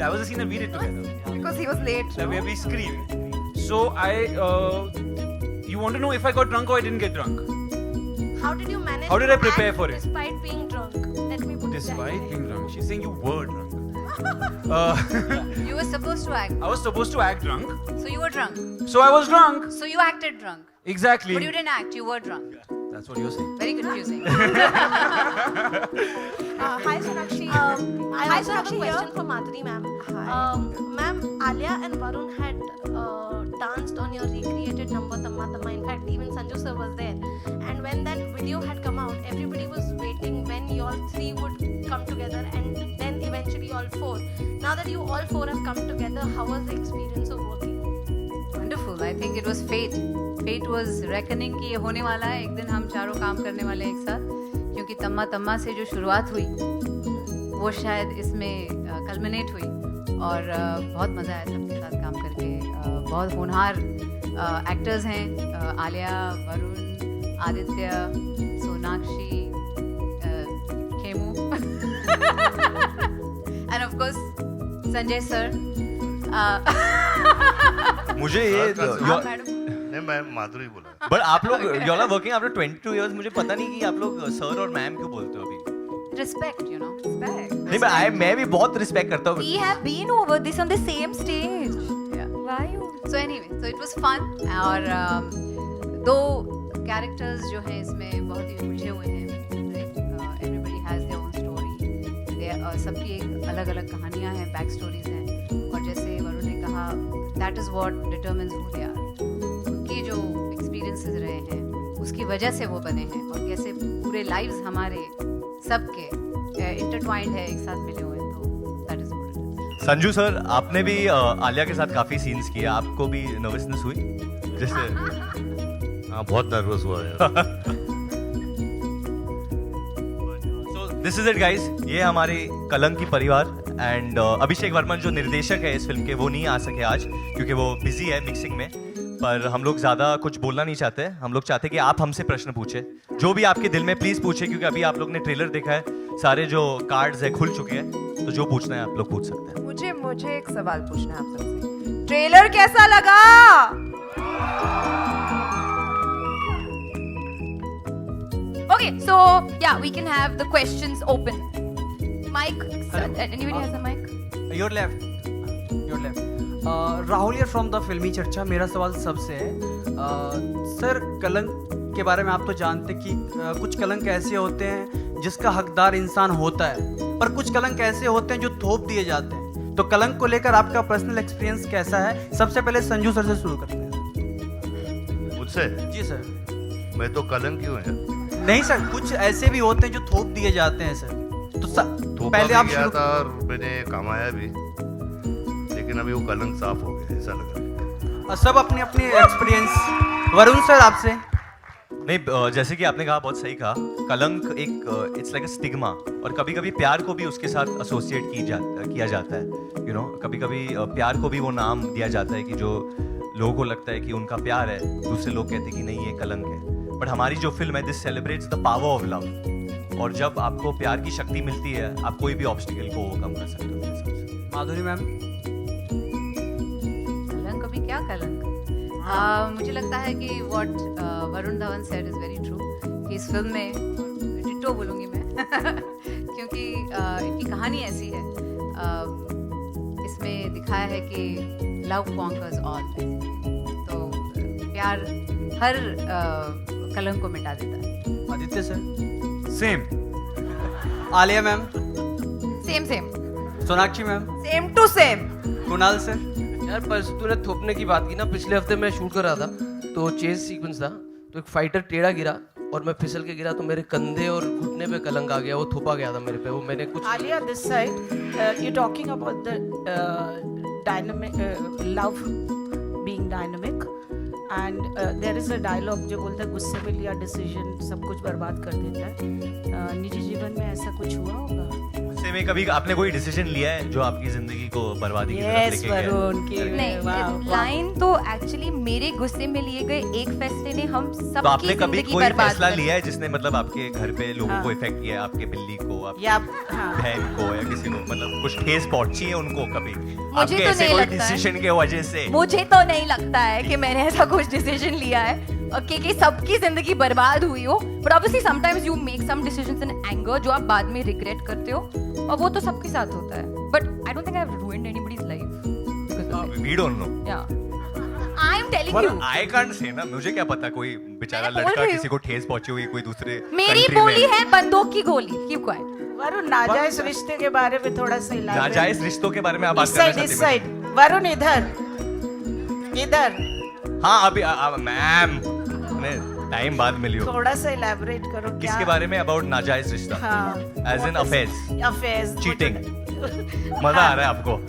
that was the scene that we did together. Because he was late. Where we screamed. So you want to know if I got drunk or I didn't get drunk? How did you manage? How did I prepare for it? Despite being drunk. Let me put it that way. Despite being drunk, she's saying you were drunk. You were supposed to act. I was supposed to act drunk, So you were drunk. so I was drunk. So you acted drunk. Exactly. But you didn't act, you were drunk. That's what you're saying. Very confusing. Hi Sonakshi. I also have a Sonakshi question here. for Madhuri ma'am. Hi. Ma'am, Alia and Varun had danced on your recreated number Tamma Tamma. In fact, even Sanju sir was there. And when that video had come out, everybody was waiting when you all three would come together and then eventually all four. Now that you all four have come together, how was the experience of working? Wonderful. I think it was fate. Fate was reckoning कि ये होने वाला है, एक दिन हम चारों काम करने वाले हैं एक साथ, क्योंकि तम्मा तम्मा से जो शुरुआत हुई वो शायद इसमें कल्मिनेट हुई और बहुत मज़ा आया सबके साथ काम करके। बहुत होनहार एक्टर्स हैं, Alia, Varun, Aditya, Sonakshi, Khemu and of course Sanjay sir. मुझे ये नहीं मैं माधुरी बोला बट आप लोग you are working after 22 years, मुझे पता नहीं कि आप लोग सर और मैम क्यों बोलते हो अभी। Respect, you know. Respect. नहीं मैं भी बहुत रिस्पेक्ट करता हूँ। We have been over this on the same stage. Yeah. Why you? So anyway, so it was fun और दो characters जो हैं इसमें बहुत ही उलझे हुए हैं। Everybody has their own story. सबकी एक अलग-अलग कहानियाँ हैं, बैक स्टोरीज हैं और जैसे वरुण ने कहा that is what determines who they are. उनकी जो experiences रहे हैं उसकी वजह से वो बने हैं और कैसे पूरे lives हमारे सबके intertwined है, एक साथ मिले हुए हैं, तो that is what it is. Sanju sir, आपने भी आलिया के साथ काफी सीन्स किए, आपको भी नर्वसनेस हुई जैसे? हाँ बहुत नर्वस हुआ यार। दिस इज इट गाइस, ये हमारे कलंक की परिवार एंड अभिषेक वर्मन जो निर्देशक है इस फिल्म के, वो नहीं आ सके आज क्योंकि वो बिजी है मिक्सिंग में। पर हम लोग ज़्यादा कुछ बोलना नहीं चाहते, हम लोग चाहते कि आप हमसे प्रश्न पूछे, जो भी आपके दिल में प्लीज़ पूछे, क्योंकि अभी आप लोग ने ट्रेलर देखा है, सारे जो कार्ड्स है खुल चुके हैं, तो जो पूछना है आप लोग पूछ सकते हैं। मुझे एक सवाल पूछना है आप सबसे, ट्रेलर कैसा लगा? Okay, so yeah, we can have the questions open. Mike, anybody has a mic? Your left. Rahul here from the फिल्मी चर्चा। मेरा सवाल सबसे है, सर कलंक के बारे में आप तो जानते कि कुछ कलंक ऐसे होते हैं जिसका हकदार इंसान होता है, पर कुछ कलंक ऐसे होते हैं जो थोप दिए जाते हैं। तो कलंक को लेकर आपका पर्सनल एक्सपीरियंस कैसा है? सबसे पहले संजू सर से शुरू करते हैं। मुझसे? जी सर। मैं तो कलंक क्यों है? नहीं सर, कुछ ऐसे भी होते हैं जो थोप दिए जाते हैं सर, तो पहले आप शुरू। था और मैंने कमाया भी, लेकिन अभी वो कलंक साफ हो गया ऐसा लग रहा है। सब अपनी अपनी एक्सपीरियंस। वरुण सर आपसे। नहीं, जैसे कि आपने कहा, बहुत सही कहा, कलंक एक इट्स लाइक अ स्टिग्मा, और कभी कभी प्यार को भी उसके साथ एसोसिएट किया जाता है, यू नो, कभी कभी प्यार को भी वो नाम दिया जाता है कि जो लोगों को लगता है कि उनका प्यार है, दूसरे लोग कहते हैं कि नहीं ये कलंक है। बट हमारी जो फिल्म है this celebrates the power of love, और जब आपको प्यार की शक्ति मिलती है आप कोई भी ऑब्स्टिकल को ओवरकम कर सकते हो। माधुरी मैम। कलंक अभी क्या कलंक? मुझे लगता है कि what Varun Dhawan said is very true, कि इस फिल्म में डिट्टो बोलूँगी मैं क्योंकि इनकी कहानी ऐसी है, इसमें दिखाया है कि लव कॉन्कर्स ऑल, तो प्यार हर कलंक को मिटा देता है। Aditya sir. Same. Alia ma'am. Same. Sonakshi ma'am. Same to same. Kunal sir. यार परसों तूने थोपने की बात की ना, पिछले हफ्ते मैं शूट कर रहा था, तो चेस सीक्वेंस था, तो एक फाइटर टेढ़ा गिरा और मैं फिसल के गिरा, तो मेरे कंधे और घुटने पे कलंक आ गया, वो थोपा गया था मेरे पे, वो मैंने कुछ। Alia this side, you talking about the dynamic love being dynamic, and there is a dialogue जो बोलता है गुस्से में लिया डिसीजन सब कुछ बर्बाद कर देता है। निजी जीवन में ऐसा कुछ हुआ होगा? गुस्से में कभी आपने कोई डिसीजन लिया है जो आपकी जिंदगी को बर्बादी की तरफ लेके गया? नहीं, लाइन तो एक्चुअली मेरे गुस्से में लिए गए एक फैसले ने हम तो सबकी आपने कभी जिंदगी कोई बर्बाद फैसला कर दी। लिया है जिसने मतलब आपके घर पे लोगों को इफेक्ट किया है, आपके बिल्ली को, आपकी बहन को, या किसी को, मतलब कुछ ठेस पहुंची है उनको कभी आपके तो ऐसे नहीं कोई लगता है। डिसीजन के वजह से? मुझे तो नहीं लगता है कि मैंने ऐसा कुछ डिसीजन लिया है कि सबकी जिंदगी बर्बाद हुई हो, but obviously sometimes you make some decisions in anger जो आप बाद में रिग्रेट करते हो, और वो तो सबके साथ होता है. But I don't think I've ruined anybody's life because of it. We don't know. Yeah. I'm telling you. I can't say ना, मुझे क्या पता कोई बेचारा मैंने बोल लड़का रही हूँ। किसी को ठेस पहुंची हुई कोई दूसरे मेरी country में। बोली है बंदूक की गोली. Keep quiet. वरुण नाजायज रिश्ते के बारे में थोड़ा सा elaborate- नाजायज रिश्तों के बारे में आप बात इस करना साइड इस चाहते हैं? साइड वरुण इधर हाँ अभी मैम टाइम बाद मिली हो. थोड़ा सा elaborate करो क्या किसके बारे में? अबाउट नाजायज रिश्ता. हाँ As in affairs. Cheating. मजा आ रहा है आपको?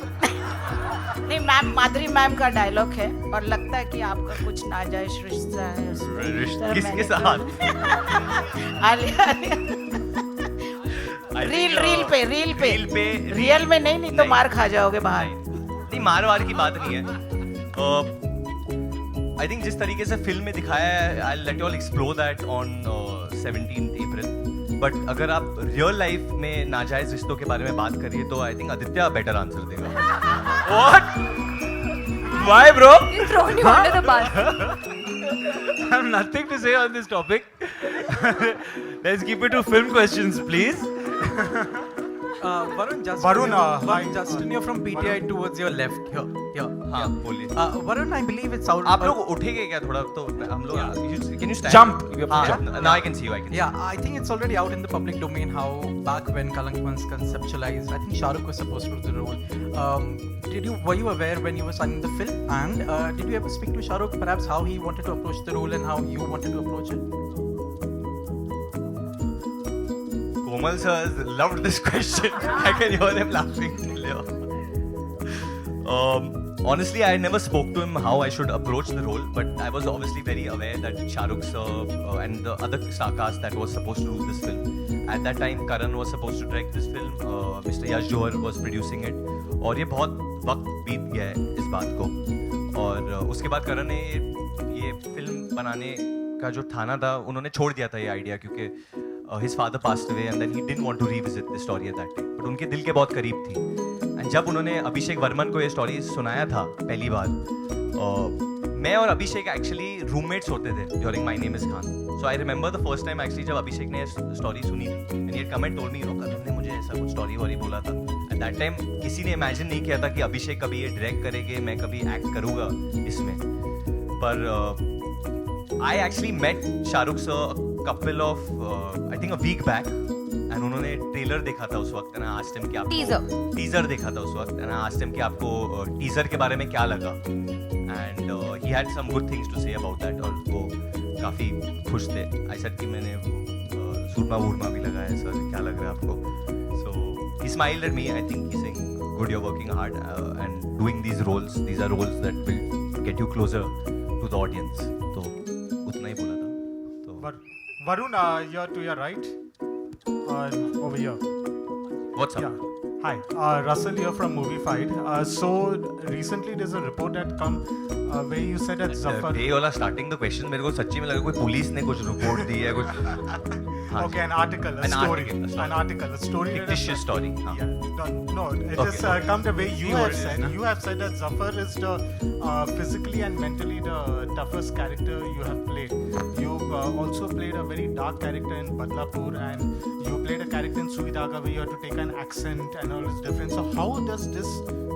नहीं मैम माधुरी मैम का डायलॉग है और लगता है कि आपका कुछ नाजायज रिश्ता है उसमें। किसके साथ? आलिया रील पे रियल में नहीं तो मार खा जाओगे बाहर। नहीं मार वार की बात नहीं है. आई थिंक जिस तरीके से फिल्म में दिखाया है I let you all explore that on 17th April. But अगर आप रियल लाइफ में नाजायज रिश्तों के बारे में बात करिए तो I think Aditya better answer देगा. What? Why, bro? He's thrown you under the bus. I have nothing to say on this topic. Let's keep it to film questions, please. Varun, hi. Justin, you're from PTI towards your left. Here. हाँ बोलिए. Varun, I believe it's out. आप लोग उठेंगे क्या थोड़ा तो हम लोग can you stand? Jump. Now I can see you. I can see. Yeah, I think it's already out in the public domain how back when Kalank was conceptualized, I think Shah Rukh was supposed to do the role. Were you aware when you were signing the film? And did you ever speak to Shah Rukh, perhaps how he wanted to approach the role and how you wanted to approach it? Komal sir loved this question. I can hear him laughing. Honestly, I never spoke to him how I should approach the role, but I was obviously very aware that Shah Rukh sir and the other star cast that was supposed to do this film. At that time, Karan was supposed to direct this film. Mr. Yash Johar was producing it. और ये बहुत वक्त बीत गया है इस बात को. और उसके बाद करण ने ये फिल्म बनाने का जो ठाना था उन्होंने छोड़ दिया था ये आइडिया क्योंकि his father passed away and then he didn't want to revisit the story at that time. But उनके दिल के बहुत करीब थी. And जब उन्होंने अभिषेक वर्मन को ये स्टोरी सुनाया था पहली बार, मैं और अभिषेक एक्चुअली रूममेट्स होते थे during My Name Is Khan. So I remember the first time actually जब अभिषेक ने स्टोरी सुनी थी and he had come and told me, करण ने मुझे ऐसा कुछ स्टोरी वारी बोला था. At that time किसी ने इमेजिन नहीं किया था कि अभिषेक कभी ये डायरेक्ट करेंगे, मैं कभी एक्ट करूँगा इसमें. पर I actually met Shah Rukh sir a couple of I think a week back and उन्होंने ट्रेलर देखा था उस वक्त and I asked him कि आपको टीजर देखा था उस वक्त and I asked him कि आपको टीजर के बारे में क्या लगा and he had some good things to say about that और वो काफी खुश थे. I said कि मैंने सूरमा वूरमा भी लगाया है सर, क्या लग रहा है आपको? So he smiled at me. I think he's saying good, you're working hard and doing these roles. These are roles that will get you closer to the audience. तो उतना ही बोला था. तो Varun, you're to your right. Over here. What's up? Yeah. Hi, Russell here from Movie Fight. So recently there's a report that come where you said that Zafar. ये वाला starting the question मेरे को सच्ची में लगा कोई police ने कुछ रिपोर्ट दी है कुछ. Okay, an article, a story. Fictitious story. Yeah. No, it is come the way you have said. You have said that Zafar is the physically and mentally the toughest character you have played. You also played a very dark character in Badlapur, and you played a character in Sui Dhaga where you had to take an accent and all is different. So how does this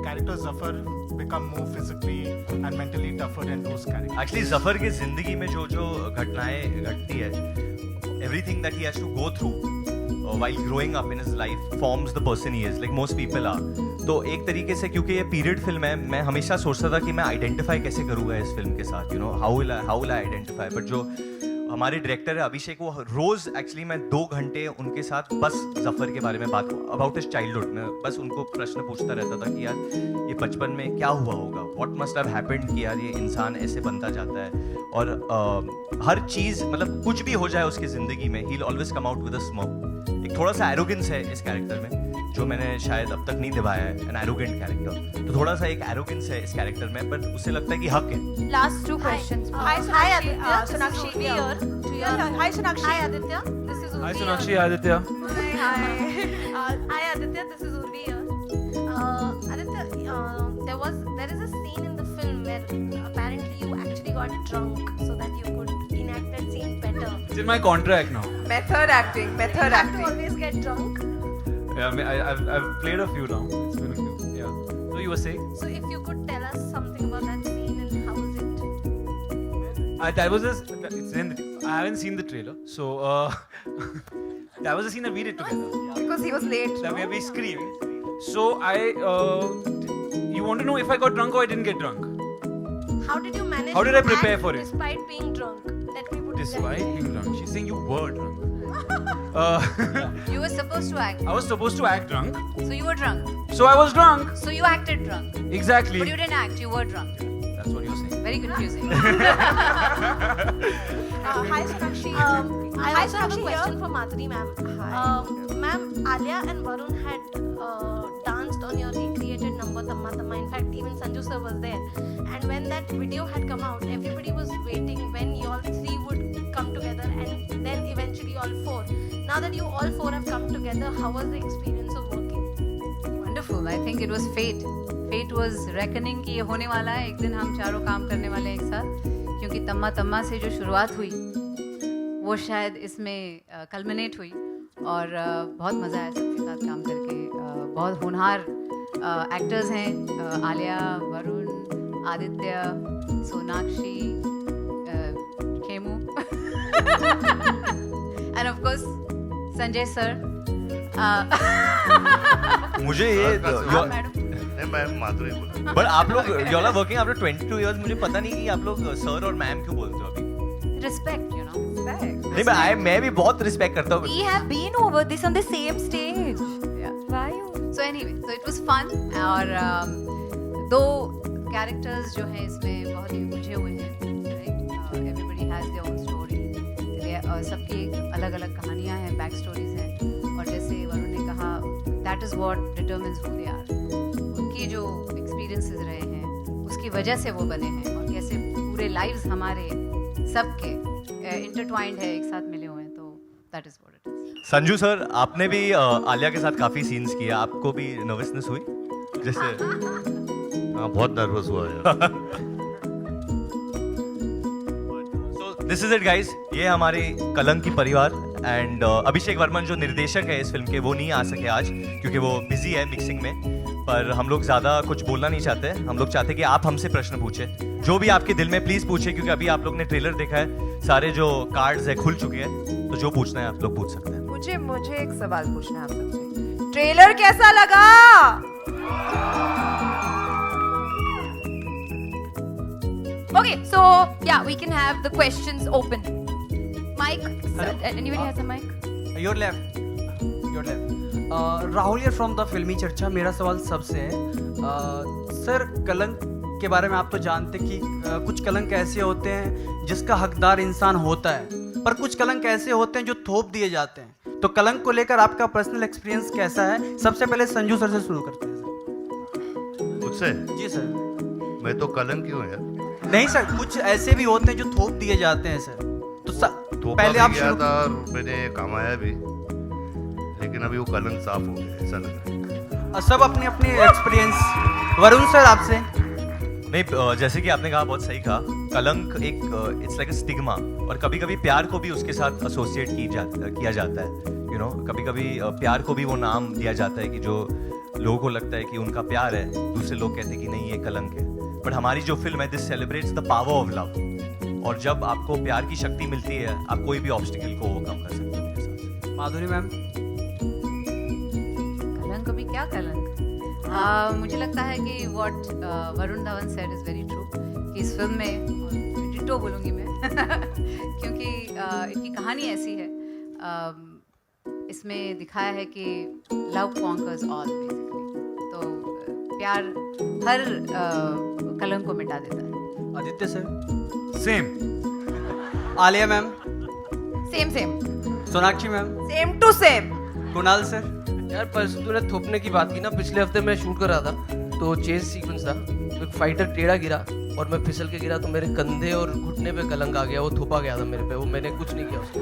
character Zafar become more physically and mentally tougher than those characters? Actually, Zafar की जिंदगी में जो घटनाएं घटती है, everything that he has to go through while growing up in his life forms the person he is, like most people are. तो एक तरीके से क्योंकि ये पीरियड फिल्म है, मैं हमेशा सोचता था कि मैं आइडेंटिफाई कैसे करूँगा इस फिल्म के साथ, how will I identify. But जो हमारे डायरेक्टर है अभिषेक, वो रोज एक्चुअली मैं 2 घंटे उनके साथ बस जफर के बारे में बात अबाउट हिज चाइल्डहुड में बस उनको प्रश्न पूछता रहता था कि यार ये बचपन में क्या हुआ होगा, व्हाट मस्ट हैव हैपेंड कि यार ये इंसान ऐसे बनता जाता है. और हर चीज़ मतलब कुछ भी हो जाए उसकी ज़िंदगी में he will always come out with a smile. एक थोड़ा सा एरोगेंस है इस कैरेक्टर में जो मैंने शायद अब तक नहीं निभाया है, एन एरोगेंट कैरेक्टर. तो थोड़ा सा एक एरोगेंस है इस कैरेक्टर में, बट उससे लगता है कि हक है. Last 2 questions. Hi Aditya, Sonakshi here. Hi Sonakshi. Hi Aditya, this is Urvi. Hi Sonakshi, Aditya. Hi Aditya, this is Urvi here. Aditya, there is a scene in the film where apparently you actually got drunk so that you could enact that scene better. It's in my contract now. Method acting. You have to always get drunk. I've played a few now. It's been a few. Yeah. So you were saying? So if you could tell us something about that scene and how was it? That was just. It's in. I haven't seen the trailer, so that was the scene that we did together. Because he was late. That we screamed. So you want to know if I got drunk or I didn't get drunk? How did you manage? How did to I prepare act for it? Despite being drunk, let me put it that way. Despite being drunk, she's saying you were drunk. You were supposed to act. I was supposed to act drunk, So you were drunk. so I was drunk. So you acted drunk. Exactly. But you didn't act, you were drunk. That's what you're saying. Very confusing. Hi, Sonakshi. I also have a question for Madhuri ma'am. Ma'am, Alia and Varun had danced on your recreated number Tamma Tamma. In fact, even Sanju sir was there. And when that video had come out, everybody was waiting when you all three would come together and then eventually all four. Now that you all four have come together, how was the experience of working? Wonderful. I think it was fate. Fate was reckoning कि ये होने वाला है, एक दिन हम चारों काम करने वाले हैं एक साथ, क्योंकि तम्मा तम्मा से जो शुरुआत हुई वो शायद इसमें कल्मिनेट हुई और बहुत मज़ा आया सबके साथ काम करके। बहुत होनहार एक्टर्स हैं, Alia, Varun, Aditya, Sonakshi, Khemu and of course Sanjay sir. मुझे ये मैं माधुरी बोला। बट आप लोग you are working after 22 years, मुझे पता नहीं कि आप लोग सर और मैम क्यों बोलते हो अभी। Respect, you know. नहीं मैं भी बहुत रिस्पेक्ट करता हूँ। We have been over this on the same stage. Yeah. Why you? So anyway, so it was fun और दो characters जो हैं इसमें बहुत ही उलझे हुए हैं, right? Everybody has their own story. सबकी अलग-अलग कहानियाँ हैं, back stories हैं, और जैसे वरुण ने कहा, that is what determines who they are. उनकी जो experiences रहे हैं, उसकी वजह से वो बने हैं, और कैसे पूरे lives हमारे सबके intertwined है, एक साथ मिले हुए हैं, तो that is what it is. Sanju sir, आपने भी आलिया के साथ काफी सीन्स किया, आपको भी नर्वसनेस हुई? जैसे हाँ, बहुत नर्वस हुआ यार। दिस इज इट गाइस, ये हमारे कलंक की परिवार एंड अभिषेक वर्मन जो निर्देशक है इस फिल्म के, वो नहीं आ सके आज क्योंकि वो बिजी है मिक्सिंग में। पर हम लोग ज़्यादा कुछ बोलना नहीं चाहते, हम लोग चाहते कि आप हमसे प्रश्न पूछे, जो भी आपके दिल में प्लीज़ पूछे, क्योंकि अभी आप लोग ने ट्रेलर देखा है, सारे जो कार्ड्स है खुल चुके हैं, तो जो पूछना है आप लोग पूछ सकते हैं। मुझे एक सवाल पूछना है आप सबसे। ट्रेलर कैसा लगा? Okay, so yeah, we can have the questions open. Mike, anybody has a mic? Your left. Rahul here from the फिल्मी चर्चा। मेरा सवाल सबसे है, सर कलंक के बारे में आप तो जानते कि कुछ कलंक ऐसे होते हैं जिसका हकदार इंसान होता है, पर कुछ कलंक ऐसे होते हैं जो थोप दिए जाते हैं। तो कलंक को लेकर आपका पर्सनल एक्सपीरियंस कैसा है? सबसे पहले संजू सर से शुरू करते हैं सर। मुझसे? जी सर। मैं तो कलंक क्यों यार? नहीं सर, कुछ ऐसे भी होते हैं जो थोप दिए जाते हैं सर, तो पहले आप शुरू था और मैंने कमाया भी, लेकिन अभी वो कलंक साफ हो गया, ऐसा लग रहा है। सब अपने अपने एक्सपीरियंस। वरुण सर आपसे। नहीं, जैसे कि आपने कहा, बहुत सही कहा, कलंक एक इट्स लाइक अ स्टिग्मा, और कभी कभी प्यार को भी उसके साथ एसोसिएट किया जाता है, यू नो, कभी कभी प्यार को भी वो नाम दिया जाता है कि जो लोगों को लगता है कि उनका प्यार है, दूसरे लोग कहते हैं कि नहीं ये कलंक है। बट हमारी जो फिल्म है this celebrates the power of love, और जब आपको प्यार की शक्ति मिलती है, आप कोई भी ऑब्स्टिकल को ओवरकम कर सकते हो। माधुरी मैम। कलंक अभी क्या कलंक? मुझे लगता है कि what Varun Dhawan said is very true, कि इस फिल्म में, डिटो बोलूँगी मैं क्योंकि इनकी कहानी ऐसी है, इसमें दिखाया है कि लव कॉन्कर्स ऑल बेसिकली, तो प्यार हर कलंक को मिटा देता है। Aditya sir. Same. Alia ma'am. Same. Sonakshi ma'am. Same to same. Kunal sir. यार परसों तूने थोपने की बात की ना, पिछले हफ्ते मैं शूट कर रहा था, तो चेस सीक्वेंस था, तो एक फाइटर टेढ़ा गिरा और मैं फिसल के गिरा, तो मेरे कंधे और घुटने पे कलंक आ गया, वो थोपा गया था मेरे पे, वो मैंने कुछ नहीं किया उसको।